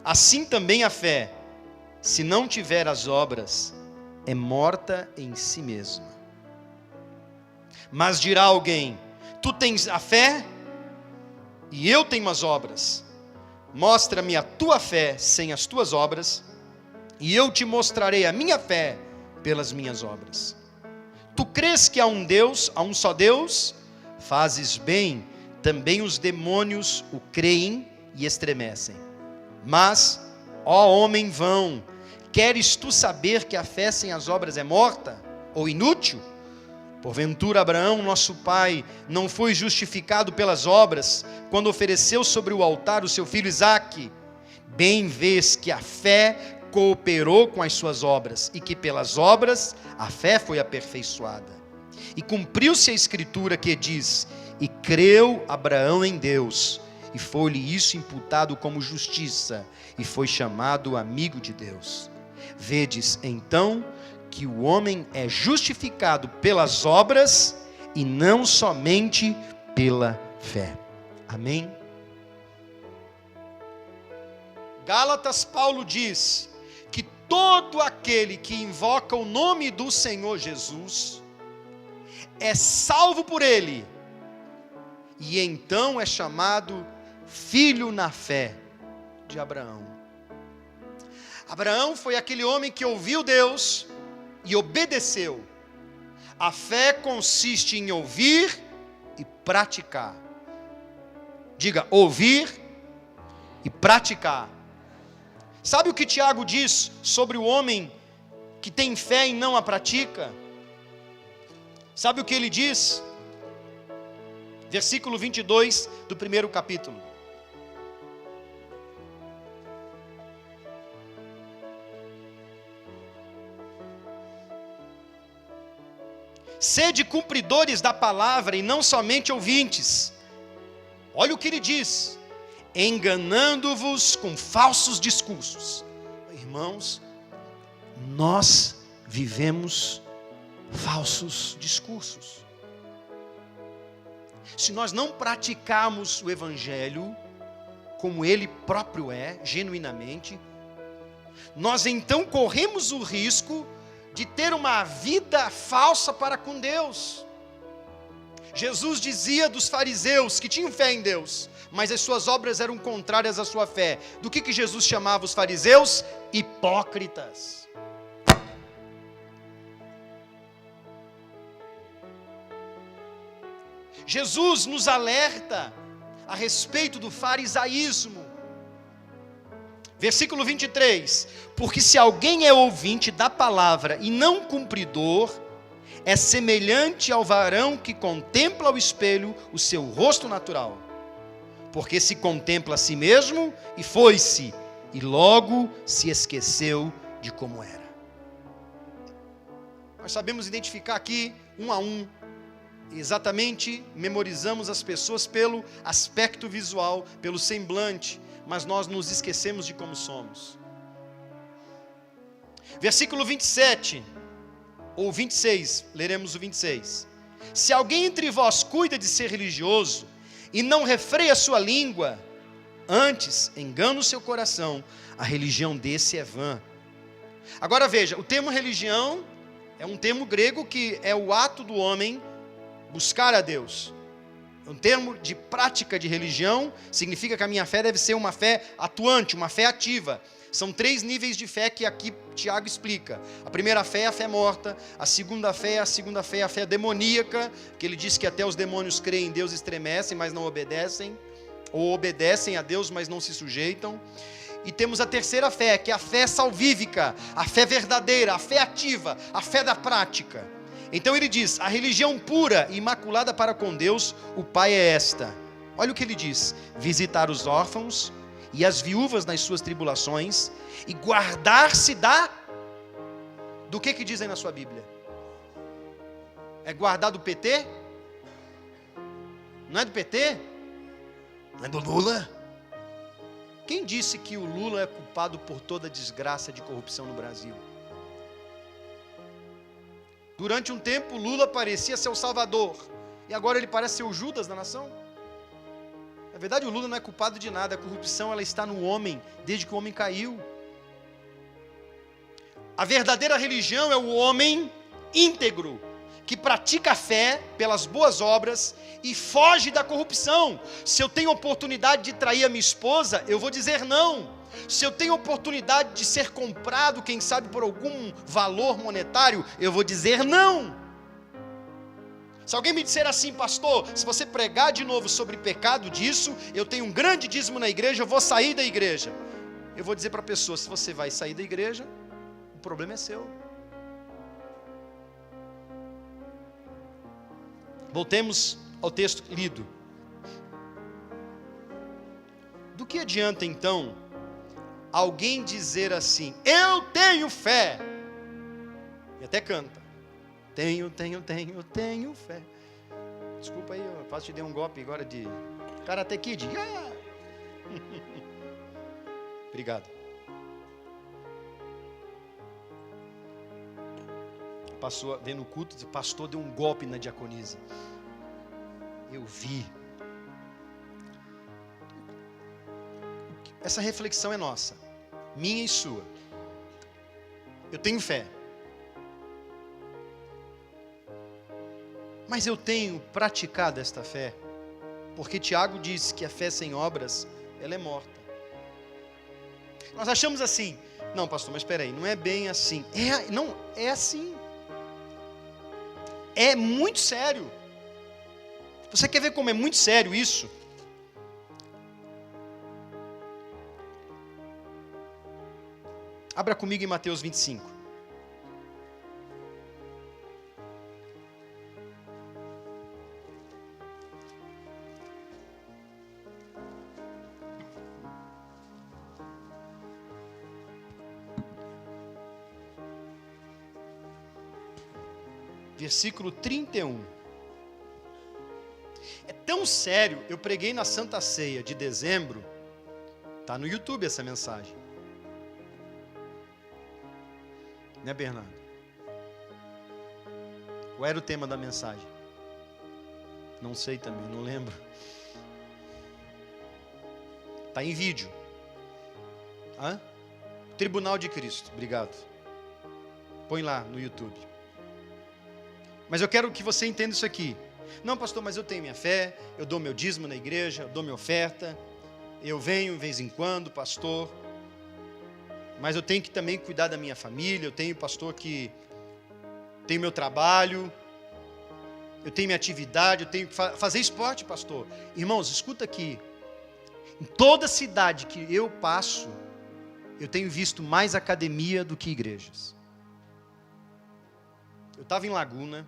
Assim também a fé, se não tiver as obras, é morta em si mesma. Mas dirá alguém, tu tens a fé, e eu tenho as obras. Mostra-me a tua fé sem as tuas obras, e eu te mostrarei a minha fé pelas minhas obras. Tu crês que há um Deus, há um só Deus? Fazes bem, também os demônios o creem e estremecem. Mas, ó homem vão, queres tu saber que a fé sem as obras é morta ou inútil? Porventura Abraão, nosso pai, não foi justificado pelas obras, quando ofereceu sobre o altar o seu filho Isaque? Bem vês que a fé cooperou com as suas obras, e que pelas obras a fé foi aperfeiçoada. E cumpriu-se a escritura que diz, e creu Abraão em Deus, e foi-lhe isso imputado como justiça, e foi chamado amigo de Deus. Vedes então que o homem é justificado pelas obras e não somente pela fé. Amém? Gálatas, Paulo diz que todo aquele que invoca o nome do Senhor Jesus é salvo por ele, e então é chamado filho na fé de Abraão. Abraão foi aquele homem que ouviu Deus e obedeceu. A fé consiste em ouvir e praticar. Diga, ouvir e praticar. Sabe o que Tiago diz sobre o homem que tem fé e não a pratica? Sabe o que ele diz? Versículo 22 do 1º capítulo. Sede cumpridores da palavra e não somente ouvintes. Olha o que ele diz. Enganando-vos com falsos discursos. Irmãos, nós vivemos falsos discursos. Se nós não praticarmos o Evangelho como ele próprio é, genuinamente, nós então corremos o risco de ter uma vida falsa para com Deus. Jesus dizia dos fariseus que tinham fé em Deus, mas as suas obras eram contrárias à sua fé. Do que Jesus chamava os fariseus? Hipócritas. Jesus nos alerta a respeito do farisaísmo. Versículo 23. Porque se alguém é ouvinte da palavra e não cumpridor, é semelhante ao varão que contempla ao espelho o seu rosto natural. Porque se contempla a si mesmo e foi-se, e logo se esqueceu de como era. Nós sabemos identificar aqui, um a um, exatamente memorizamos as pessoas pelo aspecto visual, pelo semblante, mas nós nos esquecemos de como somos. Versículo 27, ou 26, leremos o 26. Se alguém entre vós cuida de ser religioso e não refreia sua língua, antes engana o seu coração, a religião desse é vã. Agora veja, o termo religião é um termo grego que é o ato do homem buscar a Deus. Um termo de prática de religião significa que a minha fé deve ser uma fé atuante, uma fé ativa. São 3 níveis de fé que aqui Tiago explica. A primeira fé é a fé morta, a segunda fé é a fé demoníaca, que ele diz que até os demônios creem em Deus e estremecem, mas não obedecem, ou obedecem a Deus, mas não se sujeitam. E temos a terceira fé, que é a fé salvífica, a fé verdadeira, a fé ativa, a fé da prática. Então ele diz, a religião pura e imaculada para com Deus, o Pai é esta. Olha o que ele diz, visitar os órfãos e as viúvas nas suas tribulações e guardar-se do que dizem na sua Bíblia? É guardar do PT? Não é do PT? Não é do Lula? Quem disse que o Lula é culpado por toda a desgraça de corrupção no Brasil? Durante um tempo, Lula parecia ser o Salvador. E agora ele parece ser o Judas da nação. Na verdade, o Lula não é culpado de nada. A corrupção ela está no homem, desde que o homem caiu. A verdadeira religião é o homem íntegro, que pratica a fé pelas boas obras e foge da corrupção. Se eu tenho oportunidade de trair a minha esposa, eu vou dizer não. Se eu tenho oportunidade de ser comprado, quem sabe por algum valor monetário, eu vou dizer não. Se alguém me disser assim, pastor, se você pregar de novo sobre pecado disso, eu tenho um grande dízimo na igreja, eu vou sair da igreja. Eu vou dizer para a pessoa, se você vai sair da igreja, o problema é seu. Voltemos ao texto lido. Do que adianta então alguém dizer assim, eu tenho fé, e até canta, tenho fé. Desculpa aí, eu quase te dei um golpe agora de Karate Kid. Obrigado. Passou vendo o culto, o pastor deu um golpe na diaconisa. Eu vi. Essa reflexão é nossa, minha e sua. Eu tenho fé. Mas eu tenho praticado esta fé, porque Tiago diz que a fé sem obras, ela é morta. Nós achamos assim, não pastor, mas espera aí, não é bem assim. Não, é assim. É muito sério. Você quer ver como é muito sério isso? Abra comigo em Mateus 25. Versículo 31. É tão sério, eu preguei na Santa Ceia de dezembro, está no YouTube essa mensagem. Né, Bernardo? Qual era o tema da mensagem? Não sei também, não lembro. Está em vídeo. Tribunal de Cristo, obrigado. Põe lá no YouTube. Mas eu quero que você entenda isso aqui. Não, pastor, mas eu tenho minha fé, eu dou meu dízimo na igreja, eu dou minha oferta, eu venho de vez em quando, pastor, mas eu tenho que também cuidar da minha família, eu tenho, pastor, que tenho meu trabalho, eu tenho minha atividade, eu tenho que fazer esporte, pastor. Irmãos, escuta aqui. Em toda cidade que eu passo, eu tenho visto mais academia do que igrejas. Eu estava em Laguna,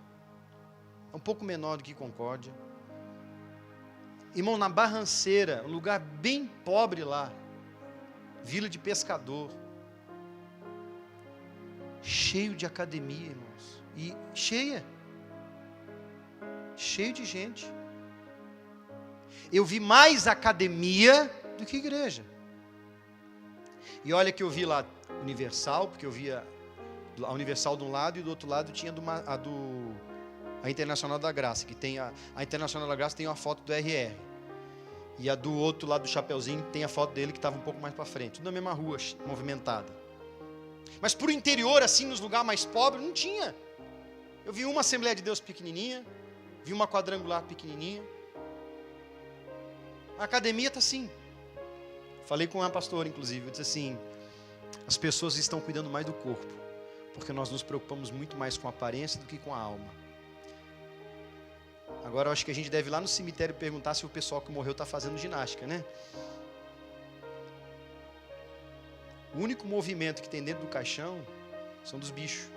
um pouco menor do que Concórdia. Irmão, na Barranceira, um lugar bem pobre lá, vila de pescador, cheio de academia, irmãos, e cheio de gente. Eu vi mais academia do que igreja. E olha que eu vi lá Universal, porque eu via a Universal de um lado e do outro lado tinha a Internacional da Graça, que tem a Internacional da Graça tem uma foto do RR. E a do outro lado do Chapeuzinho tem a foto dele que estava um pouco mais para frente. Tudo na mesma rua, movimentada. Mas por interior, assim, nos lugares mais pobres, não tinha. Eu vi uma Assembleia de Deus pequenininha, vi uma quadrangular pequenininha. A academia está assim. Falei com uma pastora, inclusive, eu disse assim, as pessoas estão cuidando mais do corpo, porque nós nos preocupamos muito mais com a aparência do que com a alma. Agora eu acho que a gente deve ir lá no cemitério perguntar se o pessoal que morreu está fazendo ginástica, né? O único movimento que tem dentro do caixão são dos bichos.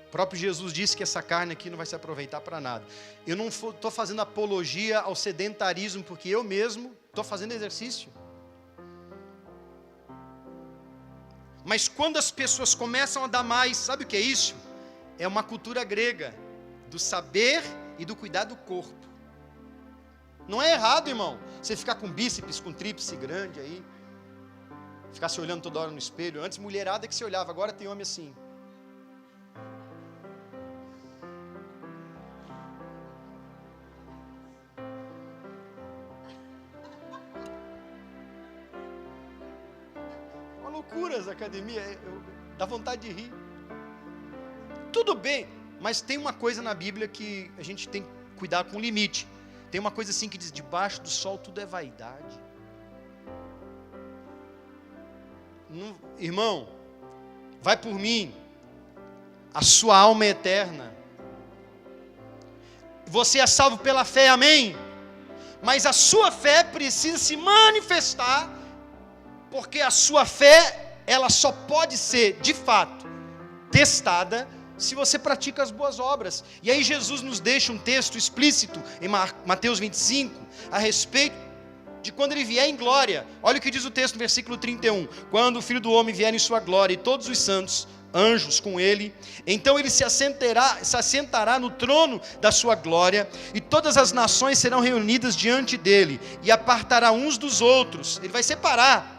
O próprio Jesus disse que essa carne aqui não vai se aproveitar para nada. Eu não estou fazendo apologia ao sedentarismo, porque eu mesmo estou fazendo exercício. Mas quando as pessoas começam a dar mais, sabe o que é isso? É uma cultura grega, do saber e do cuidar do corpo. Não é errado, irmão, você ficar com bíceps, com tríceps grande aí, ficar se olhando toda hora no espelho. Antes mulherada que se olhava, agora tem homem assim. Loucuras, academia, dá vontade de rir. Tudo bem, mas tem uma coisa na Bíblia que a gente tem que cuidar com o limite. Tem uma coisa assim que diz, debaixo do sol tudo é vaidade. Não, irmão, vai por mim, a sua alma é eterna. Você é salvo pela fé, amém? Mas a sua fé precisa se manifestar, porque a sua fé, ela só pode ser, de fato, testada se você pratica as boas obras. E aí Jesus nos deixa um texto explícito em Mateus 25, a respeito de quando ele vier em glória. Olha o que diz o texto no versículo 31. Quando o Filho do Homem vier em sua glória e todos os santos, anjos com ele, então ele se assentará no trono da sua glória, e todas as nações serão reunidas diante dele, e apartará uns dos outros. Ele vai separar.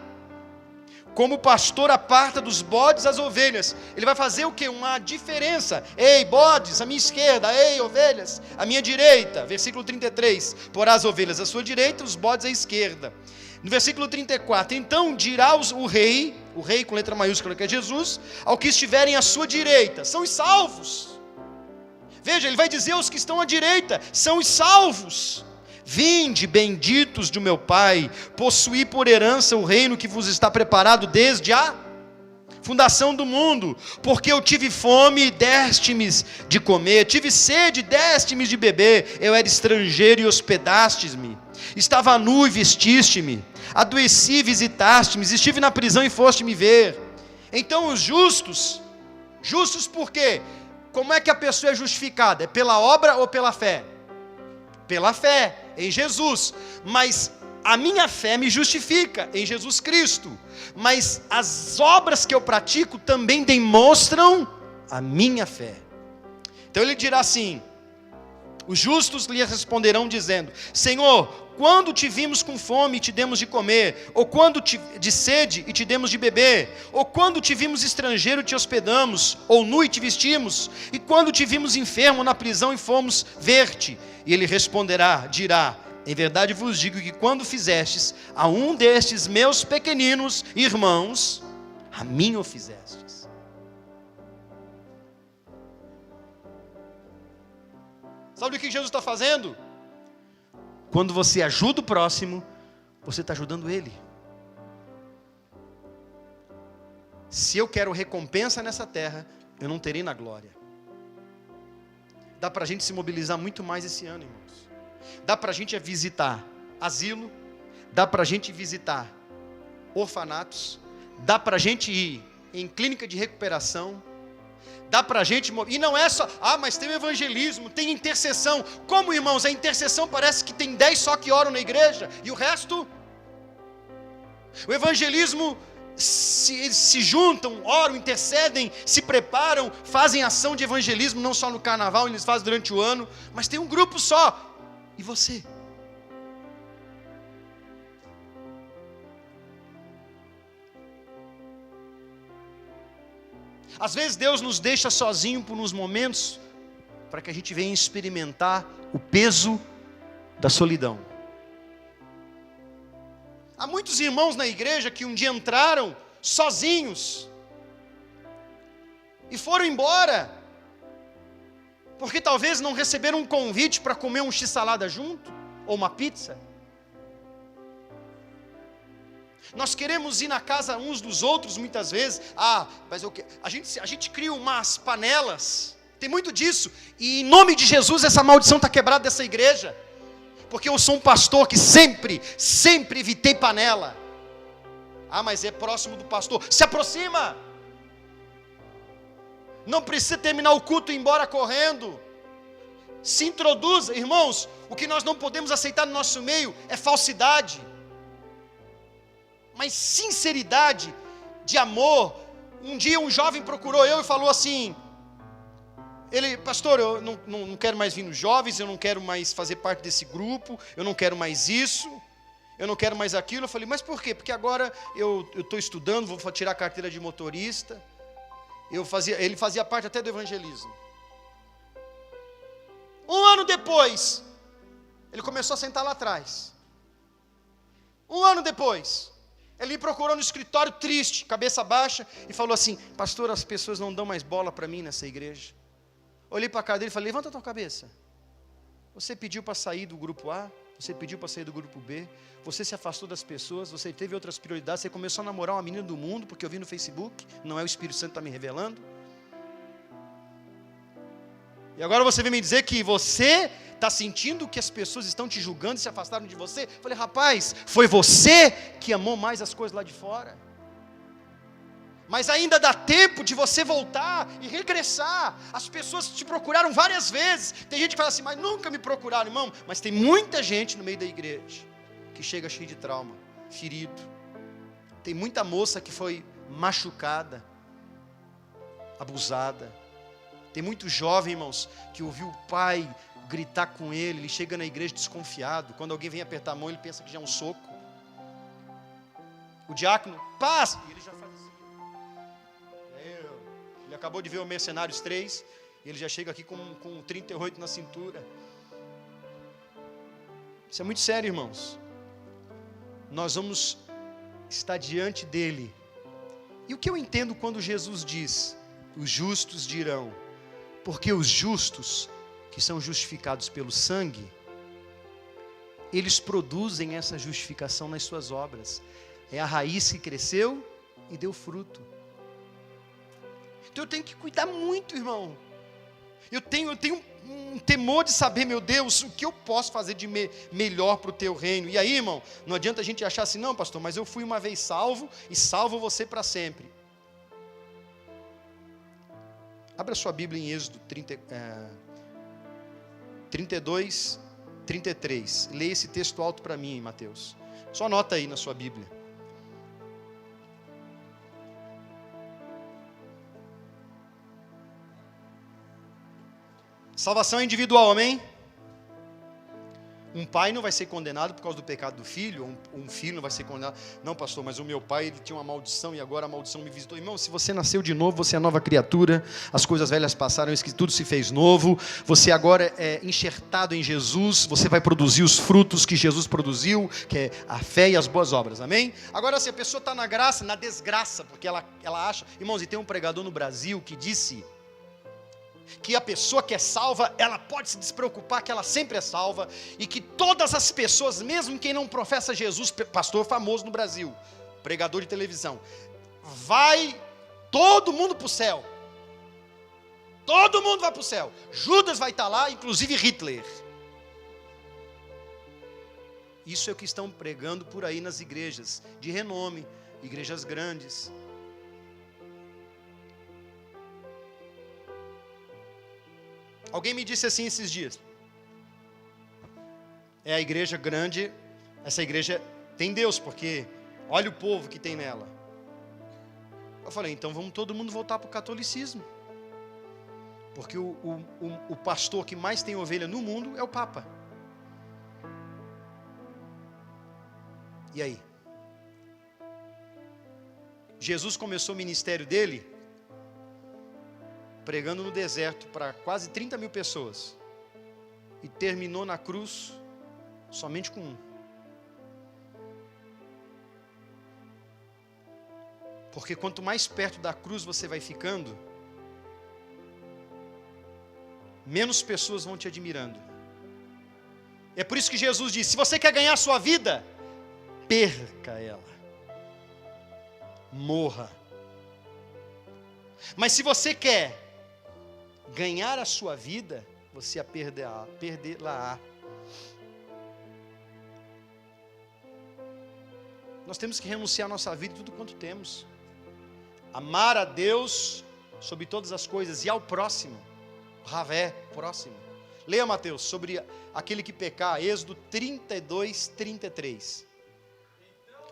Como o pastor aparta dos bodes as ovelhas. Ele vai fazer o quê? Uma diferença. Ei, bodes, à minha esquerda. Ei, ovelhas, à minha direita. Versículo 33. Porá as ovelhas à sua direita, os bodes à esquerda. No versículo 34. Então dirá o rei com letra maiúscula, que é Jesus, ao que estiverem à sua direita. São os salvos. Veja, ele vai dizer aos que estão à direita. São os salvos. Vinde, benditos do meu Pai, possuí por herança o reino que vos está preparado desde a fundação do mundo, porque eu tive fome e deste-me de comer, tive sede e deste-me de beber, eu era estrangeiro e hospedastes-me, estava nu e vestiste-me, adoeci e visitaste-me, estive na prisão e foste-me ver. Então os justos por quê? Como é que a pessoa é justificada? É pela obra ou pela fé? Pela fé em Jesus, mas a minha fé me justifica em Jesus Cristo, mas as obras que eu pratico também demonstram a minha fé. Então ele dirá assim, Os justos lhe responderão dizendo: Senhor, quando te vimos com fome e te demos de comer? Ou quando de sede e te demos de beber? Ou quando te vimos estrangeiro e te hospedamos? Ou nu e te vestimos? E quando te vimos enfermo na prisão e fomos ver-te? E ele responderá, dirá: em verdade vos digo que quando fizestes a um destes meus pequeninos irmãos, a mim o fizestes. Sabe o que Jesus está fazendo? Quando você ajuda o próximo, você está ajudando ele. Se eu quero recompensa nessa terra, eu não terei na glória. Dá para a gente se mobilizar muito mais esse ano, irmãos. Dá para a gente visitar asilo, dá para a gente visitar orfanatos, dá para a gente ir em clínica de recuperação, dá para a gente... E não é só... mas tem o evangelismo, tem intercessão. Como, irmãos? A intercessão parece que tem 10 só que oram na igreja, e o resto... O evangelismo... Se juntam, oram, intercedem, se preparam, fazem ação de evangelismo, não só no carnaval, eles fazem durante o ano, mas tem um grupo só. E você? Às vezes Deus nos deixa sozinho por uns momentos, para que a gente venha experimentar o peso da solidão. Há muitos irmãos na igreja que um dia entraram sozinhos e foram embora, porque talvez não receberam um convite para comer um x-salada junto, ou uma pizza. Nós queremos ir na casa uns dos outros muitas vezes. Mas a gente cria umas panelas, tem muito disso, e em nome de Jesus essa maldição está quebrada dessa igreja. Porque eu sou um pastor que sempre evitei panela. Mas é próximo do pastor. Se aproxima. Não precisa terminar o culto e ir embora correndo. Se introduza. Irmãos, o que nós não podemos aceitar no nosso meio é falsidade. Mas sinceridade, de amor. Um dia um jovem procurou eu e falou assim... pastor, eu não quero mais vir nos jovens, eu não quero mais fazer parte desse grupo, eu não quero mais isso, eu não quero mais aquilo. Eu falei, mas por quê? Porque agora eu estou estudando, vou tirar a carteira de motorista. Ele fazia parte até do evangelismo. Um ano depois, ele começou a sentar lá atrás. Um ano depois, ele me procurou no escritório triste, cabeça baixa, e falou assim, pastor, as pessoas não dão mais bola para mim nessa igreja. Olhei para a cara dele e falei, levanta a tua cabeça. Você pediu para sair do grupo A, você pediu para sair do grupo B, você se afastou das pessoas, você teve outras prioridades, você começou a namorar uma menina do mundo, porque eu vi no Facebook, não é o Espírito Santo que está me revelando. E agora você vem me dizer que você está sentindo que as pessoas estão te julgando e se afastaram de você? Eu falei, rapaz, foi você que amou mais as coisas lá de fora. Mas ainda dá tempo de você voltar e regressar. As pessoas te procuraram várias vezes. Tem gente que fala assim, mas nunca me procuraram, irmão. Mas tem muita gente no meio da igreja que chega cheio de trauma, ferido. Tem muita moça que foi machucada, abusada. Tem muito jovem, irmãos, que ouviu o pai gritar com ele chega na igreja desconfiado. Quando alguém vem apertar a mão, ele pensa que já é um soco. O diácono, paz! E ele já faz assim. Ele acabou de ver o Mercenários 3, e ele já chega aqui com 38 na cintura. Isso é muito sério, irmãos. Nós vamos estar diante dele. E o que eu entendo quando Jesus diz, os justos dirão, porque os justos, que são justificados pelo sangue, eles produzem essa justificação nas suas obras. É a raiz que cresceu e deu fruto. Então eu tenho que cuidar muito, irmão. Eu tenho um temor de saber, meu Deus, o que eu posso fazer de melhor para o teu reino. E aí, irmão, não adianta a gente achar assim, não, pastor, mas eu fui uma vez salvo e salvo você para sempre. Abra sua Bíblia em Êxodo 32, 33. Leia esse texto alto para mim, Mateus. Só anota aí na sua Bíblia. Salvação individual, amém? Um pai não vai ser condenado por causa do pecado do filho, ou um filho não vai ser condenado. Não, pastor, mas o meu pai, ele tinha uma maldição e agora a maldição me visitou. Irmão, se você nasceu de novo, você é nova criatura, as coisas velhas passaram, tudo se fez novo, você agora é enxertado em Jesus, você vai produzir os frutos que Jesus produziu, que é a fé e as boas obras, amém? Agora, se a pessoa está na graça, na desgraça, porque ela acha... Irmãos, e tem um pregador no Brasil que disse que a pessoa que é salva, ela pode se despreocupar que ela sempre é salva, e que todas as pessoas, mesmo quem não professa Jesus, pastor famoso no Brasil, pregador de televisão, vai todo mundo para o céu. Todo mundo vai para o céu. Judas vai estar lá, inclusive Hitler. Isso é o que estão pregando por aí nas igrejas de renome, igrejas grandes. Alguém me disse assim esses dias: é a igreja grande, essa igreja tem Deus, porque olha o povo que tem nela. Eu falei, então vamos todo mundo voltar para o catolicismo, porque o pastor que mais tem ovelha no mundo é o Papa. E aí? Jesus começou o ministério dele pregando no deserto para quase 30 mil pessoas, e terminou na cruz somente com um. Porque quanto mais perto da cruz você vai ficando, menos pessoas vão te admirando. É por isso que Jesus disse: se você quer ganhar a sua vida, perca ela, morra. Mas se você quer ganhar a sua vida, você a perderá. Nós temos que renunciar a nossa vida e tudo quanto temos. Amar a Deus sobre todas as coisas e ao próximo. Ravé, próximo. Leia, Mateus, sobre aquele que pecar, Êxodo 32, 33.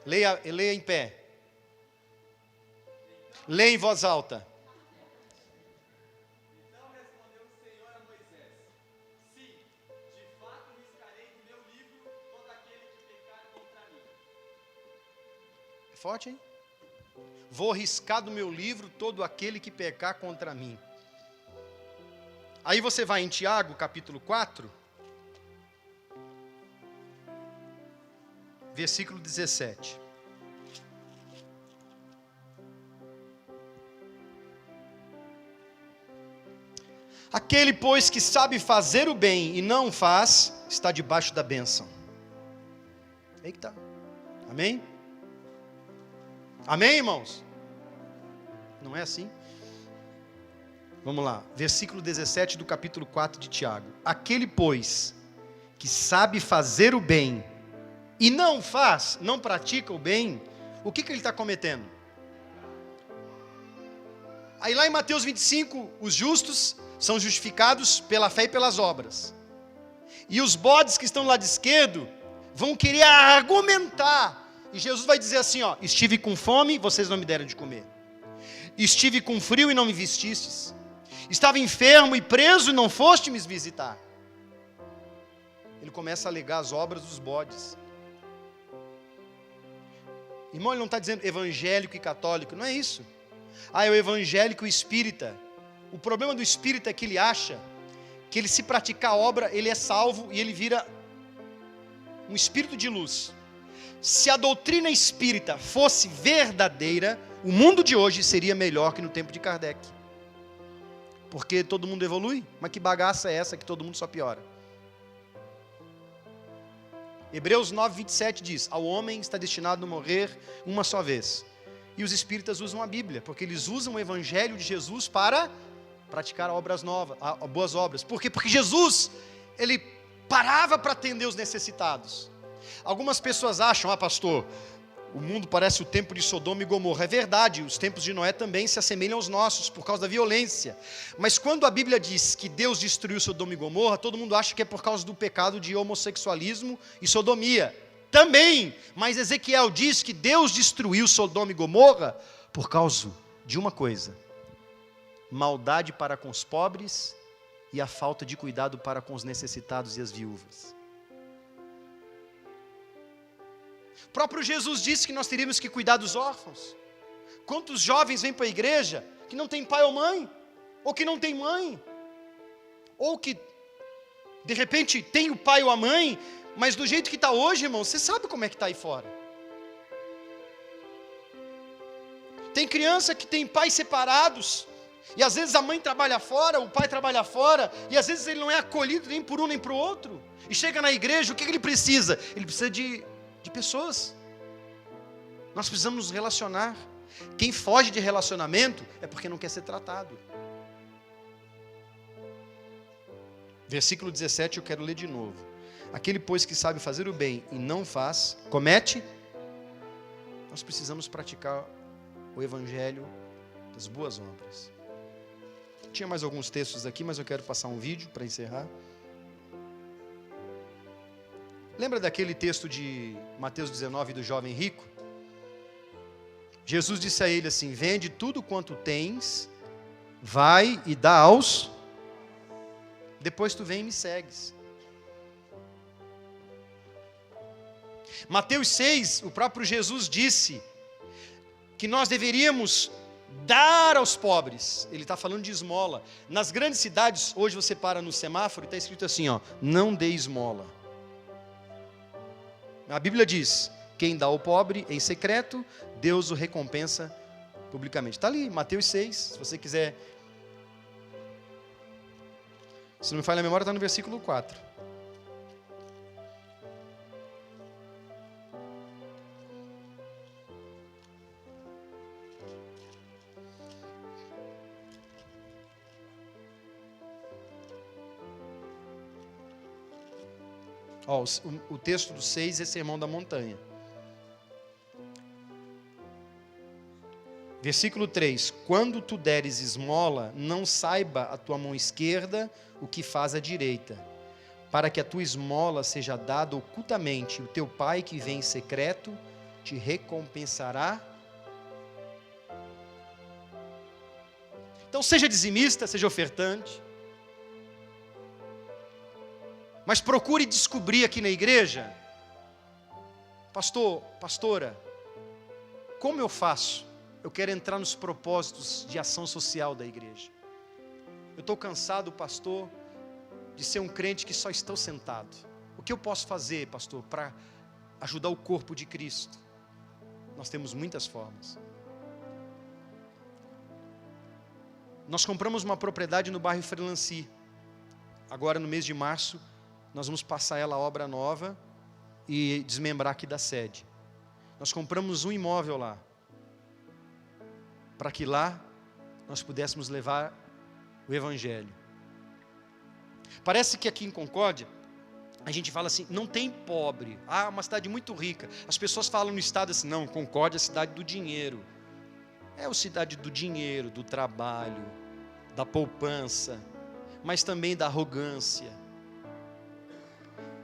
Leia em pé. Leia em voz alta. Forte, hein? Vou riscar do meu livro todo aquele que pecar contra mim. Aí você vai em Tiago, capítulo 4, versículo 17. Aquele, pois, que sabe fazer o bem e não faz, está debaixo da bênção. Aí que está. Amém? Amém, irmãos? Não é assim? Vamos lá, versículo 17 do capítulo 4 de Tiago. Aquele, pois, que sabe fazer o bem e não faz, não pratica o bem, o que ele está cometendo? Aí lá em Mateus 25, os justos são justificados pela fé e pelas obras. E os bodes que estão do lado esquerdo vão querer argumentar. E Jesus vai dizer assim, ó: estive com fome, vocês não me deram de comer. Estive com frio e não me vestistes. Estava enfermo e preso e não foste me visitar. Ele começa a alegar as obras dos bodes. Irmão, ele não está dizendo evangélico e católico, não é isso. É o evangélico e espírita. O problema do espírita é que ele acha que ele, se praticar a obra, ele é salvo e ele vira um espírito de luz. Se a doutrina espírita fosse verdadeira, o mundo de hoje seria melhor que no tempo de Kardec. Porque todo mundo evolui, mas que bagaça é essa que todo mundo só piora? Hebreus 9, 27 diz: ao homem está destinado a morrer uma só vez. E os espíritas usam a Bíblia, porque eles usam o evangelho de Jesus para praticar obras novas, boas obras. Por quê? Porque Jesus, ele parava para atender os necessitados. Algumas pessoas acham, pastor, o mundo parece o tempo de Sodoma e Gomorra. É verdade, os tempos de Noé também se assemelham aos nossos, por causa da violência. Mas quando a Bíblia diz que Deus destruiu Sodoma e Gomorra, todo mundo acha que é por causa do pecado de homossexualismo e sodomia. Também, mas Ezequiel diz que Deus destruiu Sodoma e Gomorra por causa de uma coisa: maldade para com os pobres e a falta de cuidado para com os necessitados e as viúvas. O próprio Jesus disse que nós teríamos que cuidar dos órfãos. Quantos jovens vêm para a igreja que não tem pai ou mãe? Ou que não tem mãe? Ou que, de repente, tem o pai ou a mãe, mas do jeito que está hoje, irmão, você sabe como é que está aí fora. Tem criança que tem pais separados, e às vezes a mãe trabalha fora, o pai trabalha fora, e às vezes ele não é acolhido nem por um nem para o outro. E chega na igreja, o que ele precisa? Ele precisa de pessoas. Nós precisamos nos relacionar. Quem foge de relacionamento é porque não quer ser tratado. Versículo 17 eu quero ler de novo. Aquele, pois, que sabe fazer o bem e não faz, comete. Nós precisamos praticar o evangelho das boas obras. Tinha mais alguns textos aqui, mas eu quero passar um vídeo para encerrar. Lembra daquele texto de Mateus 19 do jovem rico? Jesus disse a ele assim: vende tudo quanto tens, vai e dá aos, depois tu vem e me segues. Mateus 6, o próprio Jesus disse que nós deveríamos dar aos pobres. Ele está falando de esmola. Nas grandes cidades, hoje você para no semáforo e está escrito assim, ó, não dê esmola. A Bíblia diz, quem dá ao pobre em secreto, Deus o recompensa publicamente. Está ali, Mateus 6, se você quiser. Se não me falha a memória, está no versículo 4. Ó, o texto do 6 é Sermão da Montanha. Versículo 3: quando tu deres esmola, não saiba a tua mão esquerda o que faz a direita, para que a tua esmola seja dada ocultamente, o teu pai que vem em secreto te recompensará. Então seja dizimista, seja ofertante, mas procure descobrir aqui na igreja, pastor, pastora, como eu faço? Eu quero entrar nos propósitos de ação social da igreja. Eu estou cansado, pastor, de ser um crente que só está sentado. O que eu posso fazer, pastor, para ajudar o corpo de Cristo? Nós temos muitas formas. Nós compramos uma propriedade no bairro Freelancy. Agora, no mês de março, nós vamos passar ela a obra nova e desmembrar aqui da sede. Nós compramos um imóvel lá, para que lá nós pudéssemos levar o evangelho. Parece que aqui em Concórdia, a gente fala assim, não tem pobre. Ah, uma cidade muito rica. As pessoas falam no estado assim, não, Concórdia é a cidade do dinheiro. É a cidade do dinheiro, do trabalho, da poupança, mas também da arrogância.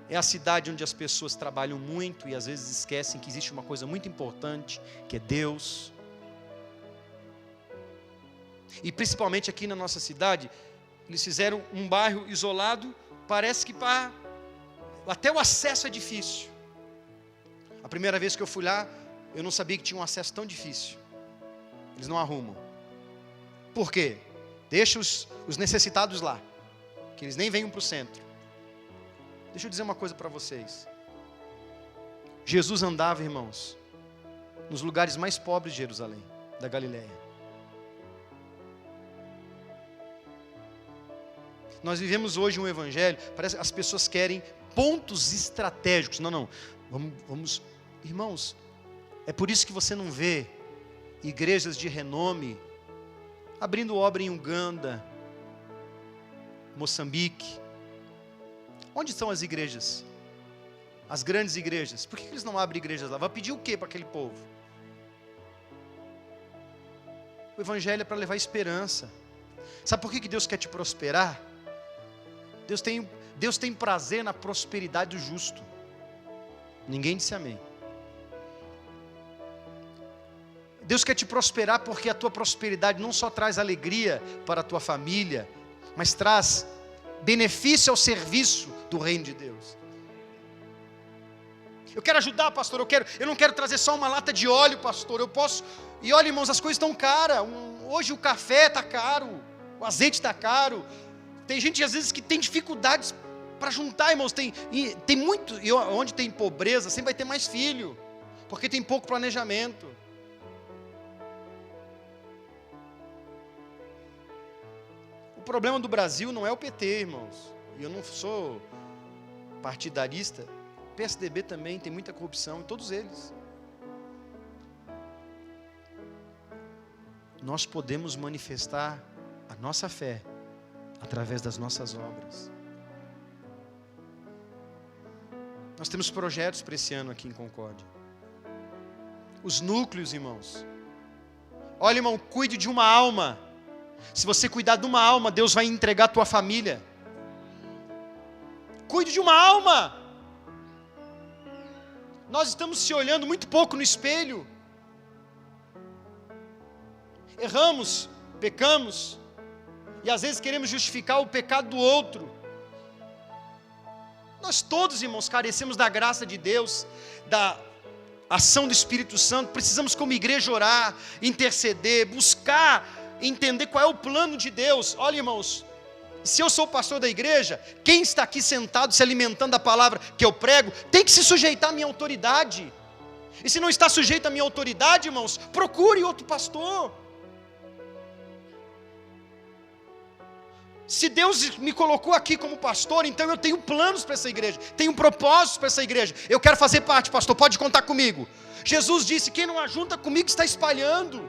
É a cidade onde as pessoas trabalham muito e às vezes esquecem que existe uma coisa muito importante, que é Deus. E principalmente aqui na nossa cidade, eles fizeram um bairro isolado, parece que até o acesso é difícil. A primeira vez que eu fui lá, eu não sabia que tinha um acesso tão difícil. Eles não arrumam. Por quê? Deixa os necessitados lá, que eles nem venham para o centro. Deixa eu dizer uma coisa para vocês. Jesus andava, irmãos, nos lugares mais pobres de Jerusalém, da Galileia. Nós vivemos hoje um evangelho, parece que as pessoas querem pontos estratégicos. Não, vamos, irmãos, é por isso que você não vê igrejas de renome abrindo obra em Uganda, Moçambique. Onde estão as igrejas? As grandes igrejas. Por que eles não abrem igrejas lá? Vai pedir o que para aquele povo? O evangelho é para levar esperança. Sabe por que Deus quer te prosperar? Deus tem prazer na prosperidade do justo. Ninguém disse amém. Deus quer te prosperar porque a tua prosperidade não só traz alegria para a tua família, mas traz benefício ao serviço do reino de Deus. Eu quero ajudar, pastor, eu não quero trazer só uma lata de óleo, pastor, eu posso... E olha, irmãos, as coisas estão caras, hoje o café está caro, o azeite está caro, tem gente às vezes que tem dificuldades para juntar, irmãos, tem muito, e onde tem pobreza, sempre vai ter mais filho, porque tem pouco planejamento. O problema do Brasil não é o PT, irmãos, e eu não sou partidarista, o PSDB também tem muita corrupção, em todos eles. Nós podemos manifestar a nossa fé através das nossas obras. Nós temos projetos para esse ano aqui em Concórdia. Os núcleos, irmãos. Olha, irmão, cuide de uma alma. Se você cuidar de uma alma, Deus vai entregar a tua família. Cuide de uma alma. Nós estamos se olhando muito pouco no espelho. Erramos, pecamos, e às vezes queremos justificar o pecado do outro. Nós todos, irmãos, carecemos da graça de Deus, da ação do Espírito Santo. Precisamos como igreja orar, interceder, buscar entender qual é o plano de Deus. Olha, irmãos, se eu sou pastor da igreja, quem está aqui sentado se alimentando da palavra que eu prego, tem que se sujeitar à minha autoridade. E se não está sujeito à minha autoridade, irmãos, procure outro pastor. Se Deus me colocou aqui como pastor, então eu tenho planos para essa igreja, tenho propósitos para essa igreja, eu quero fazer parte, pastor, pode contar comigo. Jesus disse, quem não ajunta comigo está espalhando.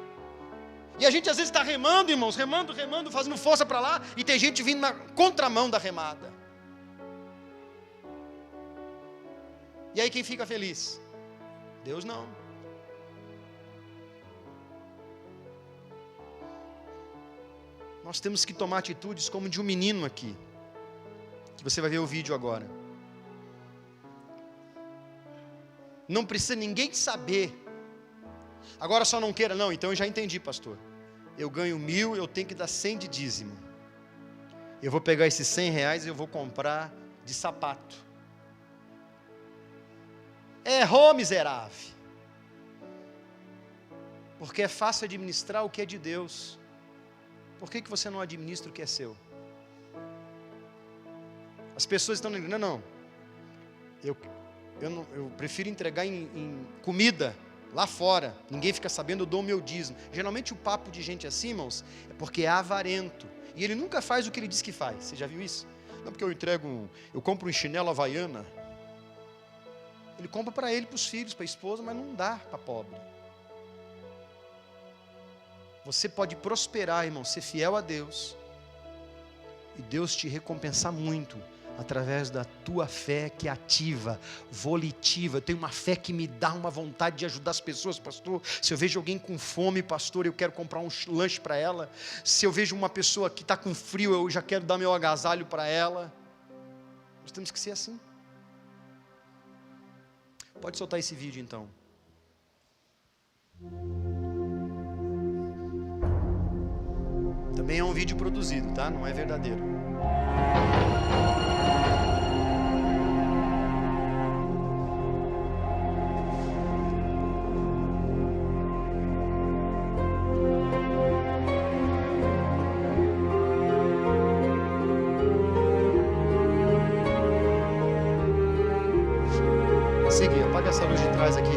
E a gente às vezes está remando, irmãos, remando, fazendo força para lá, e tem gente vindo na contramão da remada. E aí quem fica feliz? Deus não. Nós temos que tomar atitudes como de um menino aqui, que você vai ver o vídeo agora. Não precisa ninguém saber. Agora só não queira, não, então eu já entendi, pastor. Eu ganho 1.000, eu tenho que dar 100 de dízimo. Eu vou pegar esses 100 reais e eu vou comprar de sapato. Errou, miserável. Porque é fácil administrar o que é de Deus. Por que você não administra o que é seu? As pessoas estão dizendo, não, eu prefiro entregar em comida lá fora, ninguém fica sabendo, eu dou o meu dízimo. Geralmente o papo de gente assim, irmãos, é porque é avarento, e ele nunca faz o que ele diz que faz. Você já viu isso? Não, porque eu compro um chinelo havaiana, ele compra para ele, para os filhos, para a esposa, mas não dá para pobre. Você pode prosperar, irmão, ser fiel a Deus, e Deus te recompensar muito, através da tua fé que é ativa, volitiva. Eu tenho uma fé que me dá uma vontade de ajudar as pessoas, pastor. Se eu vejo alguém com fome, pastor, eu quero comprar um lanche para ela. Se eu vejo uma pessoa que está com frio, eu já quero dar meu agasalho para ela. Nós temos que ser assim. Pode soltar esse vídeo então. Também é um vídeo produzido, tá? Não é verdadeiro. A seguir, apaga essa luz de trás aqui.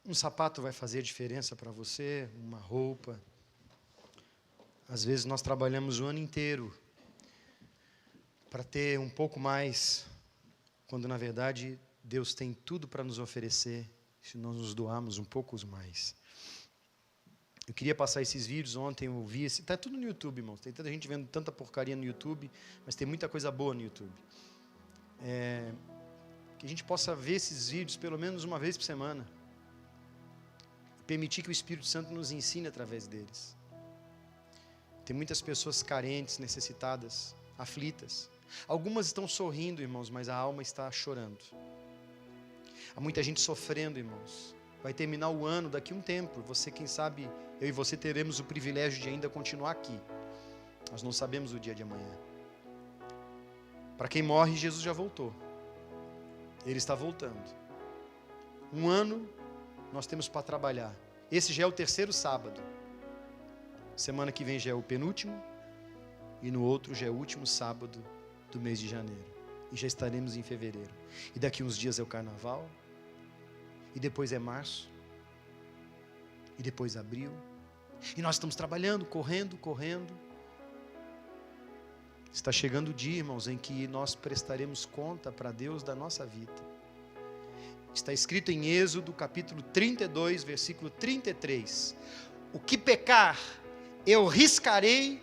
Um sapato vai fazer diferença para você, uma roupa. Às vezes nós trabalhamos o ano inteiro para ter um pouco mais, quando na verdade Deus tem tudo para nos oferecer, se nós nos doarmos um pouco mais. Eu queria passar esses vídeos ontem, eu vi, está tudo no YouTube, irmãos. Tem tanta gente vendo tanta porcaria no YouTube, mas tem muita coisa boa no YouTube. Que a gente possa ver esses vídeos pelo menos uma vez por semana. Permitir que o Espírito Santo nos ensine através deles. Tem muitas pessoas carentes, necessitadas, aflitas. Algumas estão sorrindo, irmãos, mas a alma está chorando. Há muita gente sofrendo, irmãos. Vai terminar o ano daqui a um tempo. Você, quem sabe, eu e você teremos o privilégio de ainda continuar aqui. Nós não sabemos o dia de amanhã. Para quem morre, Jesus já voltou. Ele está voltando. Um ano nós temos para trabalhar. Esse já é o 3º sábado. Semana que vem já é o penúltimo. E no outro já é o último sábado do mês de janeiro. E já estaremos em fevereiro. E daqui uns dias é o carnaval. E depois é março. E depois abril. E nós estamos trabalhando, correndo. Está chegando o dia, irmãos, em que nós prestaremos conta para Deus da nossa vida. Está escrito em Êxodo, capítulo 32, versículo 33. O que pecar, eu riscarei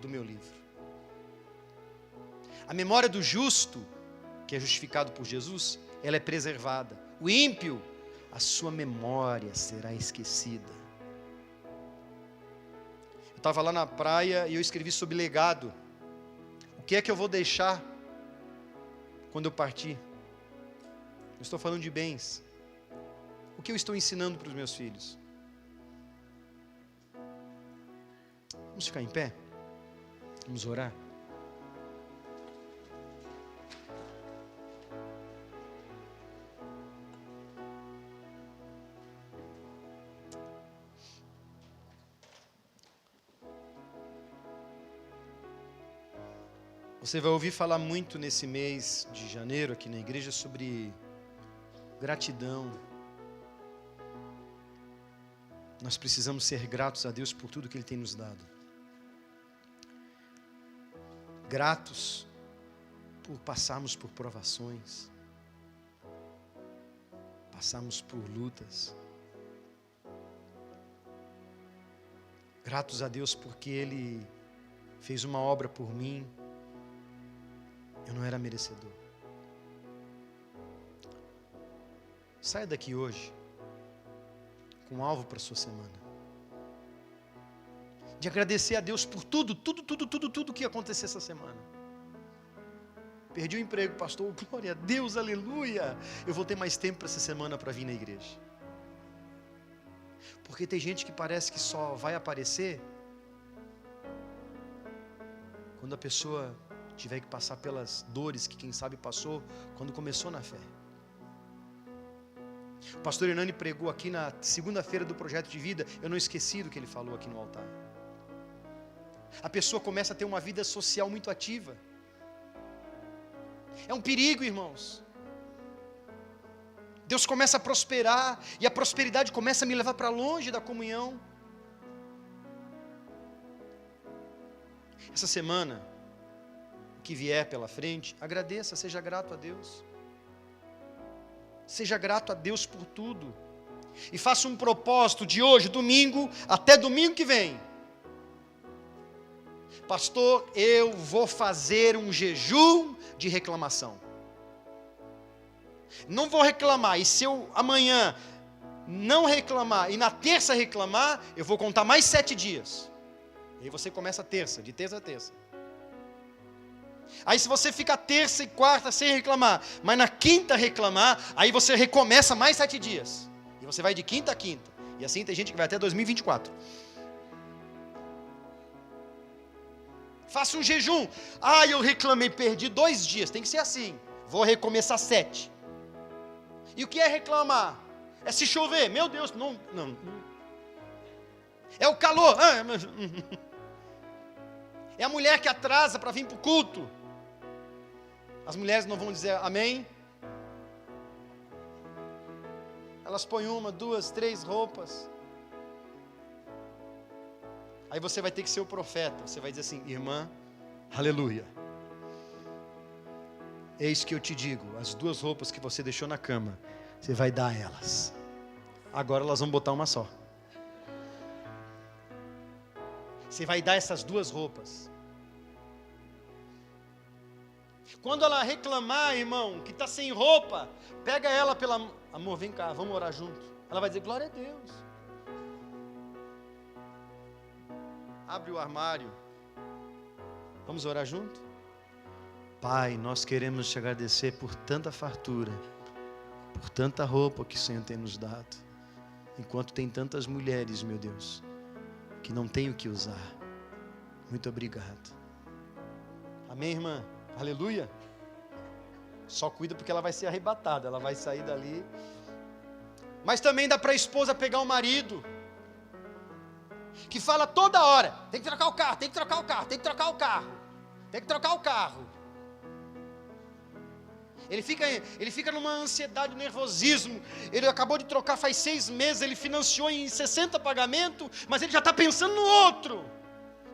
do meu livro. A memória do justo, que é justificado por Jesus, ela é preservada. O ímpio, a sua memória será esquecida. Eu estava lá na praia e eu escrevi sobre legado. O que é que eu vou deixar quando eu partir? Eu estou falando de bens. O que eu estou ensinando para os meus filhos? Vamos ficar em pé? Vamos orar? Você vai ouvir falar muito nesse mês de janeiro aqui na igreja sobre gratidão. Nós precisamos ser gratos a Deus por tudo que Ele tem nos dado. Gratos por passarmos por provações, passarmos por lutas. Gratos a Deus porque Ele fez uma obra por mim. Eu não era merecedor. Saia daqui hoje com um alvo para a sua semana. De agradecer a Deus por tudo que aconteceu essa semana. Perdi o emprego, pastor, glória a Deus, aleluia. Eu vou ter mais tempo para essa semana para vir na igreja. Porque tem gente que parece que só vai aparecer quando a pessoa tiver que passar pelas dores que quem sabe passou quando começou na fé. O pastor Hernani pregou aqui na segunda-feira do Projeto de Vida. Eu não esqueci do que ele falou aqui no altar. A pessoa começa a ter uma vida social muito ativa. É um perigo, irmãos. Deus começa a prosperar e a prosperidade começa a me levar para longe da comunhão. Essa semana que vier pela frente, agradeça, seja grato a Deus. Seja grato a Deus por tudo. E faça um propósito de hoje, domingo, até domingo que vem. Pastor, eu vou fazer um jejum de reclamação. Não vou reclamar, e se eu amanhã não reclamar, e na terça reclamar, eu vou contar mais 7 dias. E aí você começa a terça, de terça a terça. Aí se você fica terça e quarta sem reclamar, mas na quinta reclamar, aí você recomeça mais 7 dias. E você vai de quinta a quinta. E assim tem gente que vai até 2024. Faça um jejum. Ah, eu reclamei, perdi 2 dias. Tem que ser assim. Vou recomeçar 7. E o que é reclamar? É se chover. Meu Deus, não. É o calor. É a mulher que atrasa para vir para o culto. As mulheres não vão dizer amém. Elas põem 1, 2, 3 roupas. Aí você vai ter que ser o profeta. Você vai dizer assim: irmã, aleluia. Eis que eu te digo, as 2 roupas que você deixou na cama, você vai dar a elas. Agora elas vão botar uma só. Você vai dar essas 2 roupas. Quando ela reclamar, irmão, que está sem roupa, pega ela pela... Amor, vem cá, vamos orar junto. Ela vai dizer: glória a Deus. Abre o armário. Vamos orar junto? Pai, nós queremos te agradecer por tanta fartura, por tanta roupa que o Senhor tem nos dado. Enquanto tem tantas mulheres, meu Deus, que não têm o que usar. Muito obrigado. Amém, irmã? Aleluia. Só cuida porque ela vai ser arrebatada, ela vai sair dali. Mas também dá para a esposa pegar o marido, que fala toda hora: tem que trocar o carro, tem que trocar o carro, tem que trocar o carro, tem que trocar o carro. Ele fica numa ansiedade, nervosismo. Ele acabou de trocar faz 6 meses, ele financiou em 60 pagamentos, mas ele já está pensando no outro.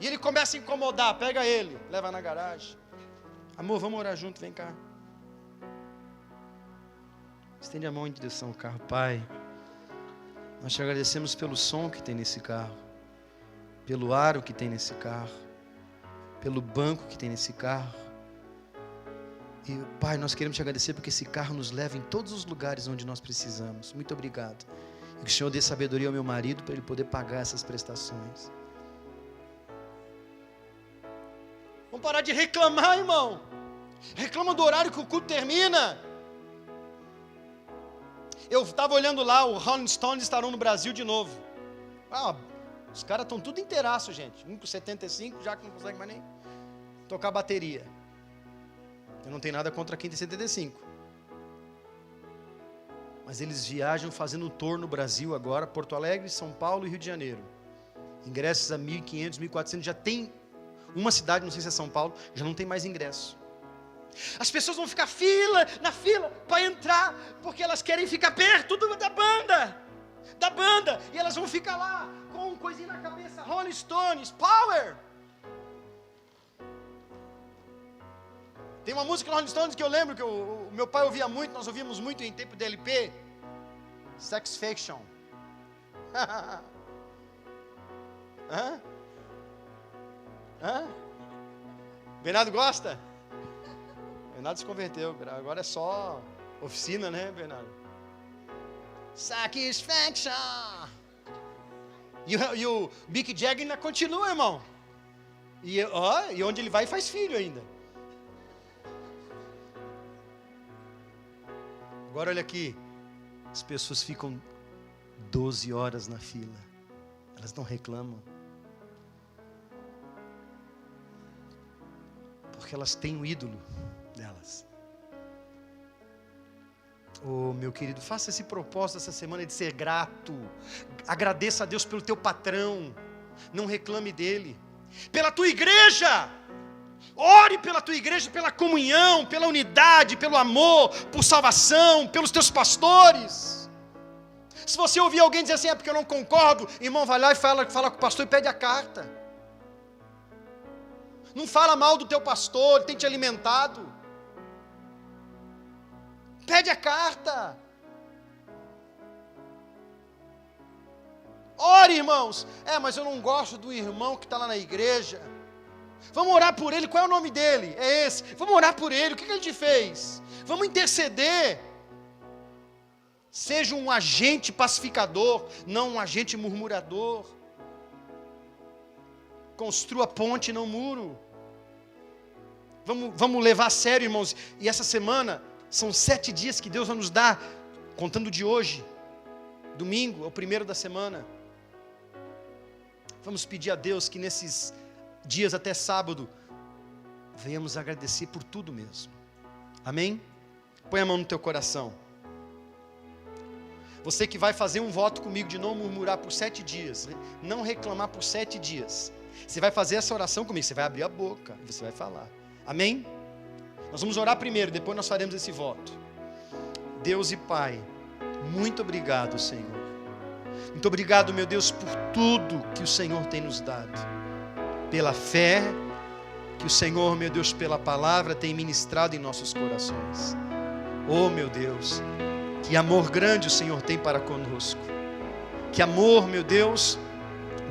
E ele começa a incomodar. Pega ele, leva na garagem. Amor, vamos orar junto, vem cá. Estende a mão em direção ao carro. Pai, nós te agradecemos pelo som que tem nesse carro, pelo aro que tem nesse carro, pelo banco que tem nesse carro. E, Pai, nós queremos te agradecer porque esse carro nos leva em todos os lugares onde nós precisamos. Muito obrigado. E que o Senhor dê sabedoria ao meu marido para ele poder pagar essas prestações. Vamos parar de reclamar, irmão. Reclama do horário que o culto termina. Eu estava olhando lá, o Rolling Stones estarão no Brasil de novo. Os caras estão tudo inteiraço, gente. Um com 75, já que não consegue mais nem tocar bateria. Eu não tenho nada contra quem tem 75. Mas eles viajam fazendo um tour no Brasil agora, Porto Alegre, São Paulo e Rio de Janeiro. Ingressos a 1.500, 1.400, já tem uma cidade, não sei se é São Paulo, já não tem mais ingresso. As pessoas vão ficar na fila para entrar, porque elas querem ficar perto da banda, e elas vão ficar lá com um coisinho na cabeça: Rolling Stones, Power. Tem uma música do Rolling Stones que eu lembro que o meu pai ouvia muito, nós ouvíamos muito em tempo de LP, Satisfaction. Bernardo gosta? Bernardo se converteu, agora é só oficina, né, Bernardo? Satisfaction. E o Mick Jagger ainda continua, irmão. E onde ele vai faz filho ainda. Agora olha aqui, as pessoas ficam 12 horas na fila, elas não reclamam, porque elas têm um ídolo delas. Oh, meu querido, faça esse propósito essa semana de ser grato, agradeça a Deus pelo teu patrão, não reclame dele, pela tua igreja. Ore pela tua igreja, pela comunhão, pela unidade, pelo amor, por salvação, pelos teus pastores. Se você ouvir alguém dizer assim: é porque eu não concordo, irmão, vai lá e fala com o pastor e pede a carta. Não fala mal do teu pastor, ele tem te alimentado. Pede a carta. Ore, irmãos. Mas eu não gosto do irmão que está lá na igreja. Vamos orar por ele. Qual é o nome dele? É esse. Vamos orar por ele. O que ele te fez? Vamos interceder. Seja um agente pacificador, não um agente murmurador. Construa ponte, não muro. Vamos levar a sério, irmãos. E essa semana são 7 dias que Deus vai nos dar, contando de hoje. Domingo é o primeiro da semana. Vamos pedir a Deus que nesses dias até sábado venhamos agradecer por tudo mesmo. Amém? Põe a mão no teu coração. Você que vai fazer um voto comigo de não murmurar por 7 dias, né? Não reclamar por 7 dias. Você vai fazer essa oração comigo, você vai abrir a boca e você vai falar. Amém? Nós vamos orar primeiro, depois nós faremos esse voto. Deus e Pai, Muito obrigado, Senhor. Muito obrigado, meu Deus, por tudo que o Senhor tem nos dado. Pela fé que o Senhor, meu Deus, pela palavra tem ministrado em nossos corações. Oh, meu Deus, que amor grande o Senhor tem para conosco. Que amor, meu Deus,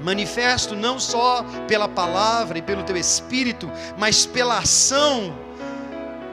manifesto não só pela palavra e pelo teu Espírito, mas pela ação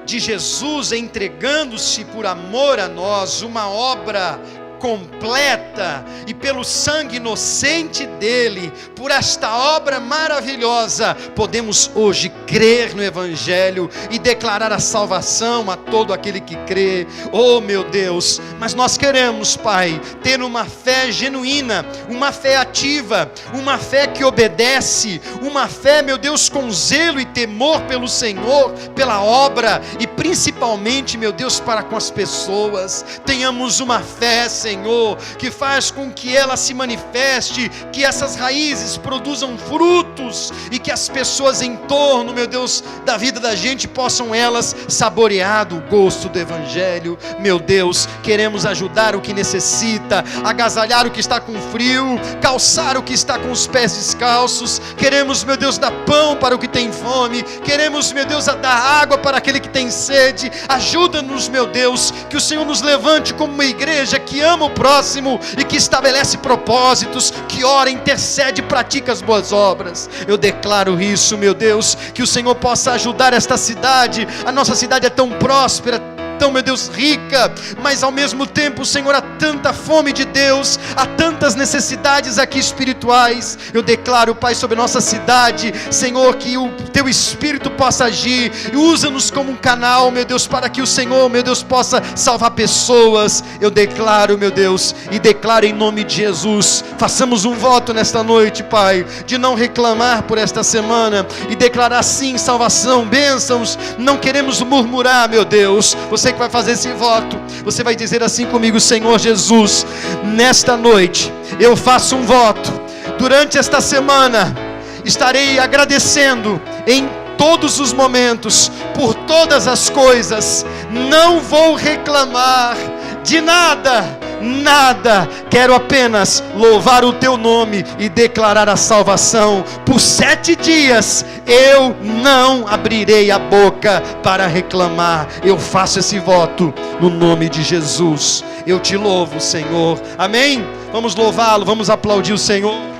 de Jesus entregando-se por amor a nós, uma obra completa, e pelo sangue inocente dele, por esta obra maravilhosa, podemos hoje crer no Evangelho e declarar a salvação a todo aquele que crê. Oh, meu Deus, mas nós queremos, Pai, ter uma fé genuína, uma fé ativa, uma fé que obedece, uma fé, meu Deus, com zelo e temor pelo Senhor, pela obra, e principalmente, meu Deus, para com as pessoas. Tenhamos uma fé, Senhor, que faz com que ela se manifeste, que essas raízes produzam frutos, e que as pessoas em torno, meu Deus, da vida da gente, possam elas saborear do gosto do Evangelho. Meu Deus, queremos ajudar o que necessita, agasalhar o que está com frio, calçar o que está com os pés descalços. Queremos, meu Deus, dar pão para o que tem fome. Queremos, meu Deus, dar água para aquele que tem sede. Ajuda-nos, meu Deus, que o Senhor nos levante como uma igreja que ama o próximo e que estabelece propósitos, que ora, intercede e pratica as boas obras. Eu declaro isso, meu Deus, que o Senhor possa ajudar esta cidade. A nossa cidade é tão próspera, tão, meu Deus, rica, mas ao mesmo tempo, Senhor, há tanta fome de Deus, há tantas necessidades aqui espirituais. Eu declaro, Pai, sobre a nossa cidade, Senhor, que o Teu Espírito possa agir, e usa-nos como um canal, meu Deus, para que o Senhor, meu Deus, possa salvar pessoas. Eu declaro, meu Deus, e declaro em nome de Jesus, façamos um voto nesta noite, Pai, de não reclamar por esta semana, e declarar sim salvação, bênçãos. Não queremos murmurar, meu Deus. Você que vai fazer esse voto, você vai dizer assim comigo: Senhor Jesus, nesta noite eu faço um voto. Durante esta semana estarei agradecendo em todos os momentos, por todas as coisas. Não vou reclamar de nada, quero apenas louvar o Teu nome e declarar a salvação. Por 7 dias eu não abrirei a boca para reclamar. Eu faço esse voto no nome de Jesus. Eu Te louvo, Senhor. Amém? Vamos louvá-lo, vamos aplaudir o Senhor.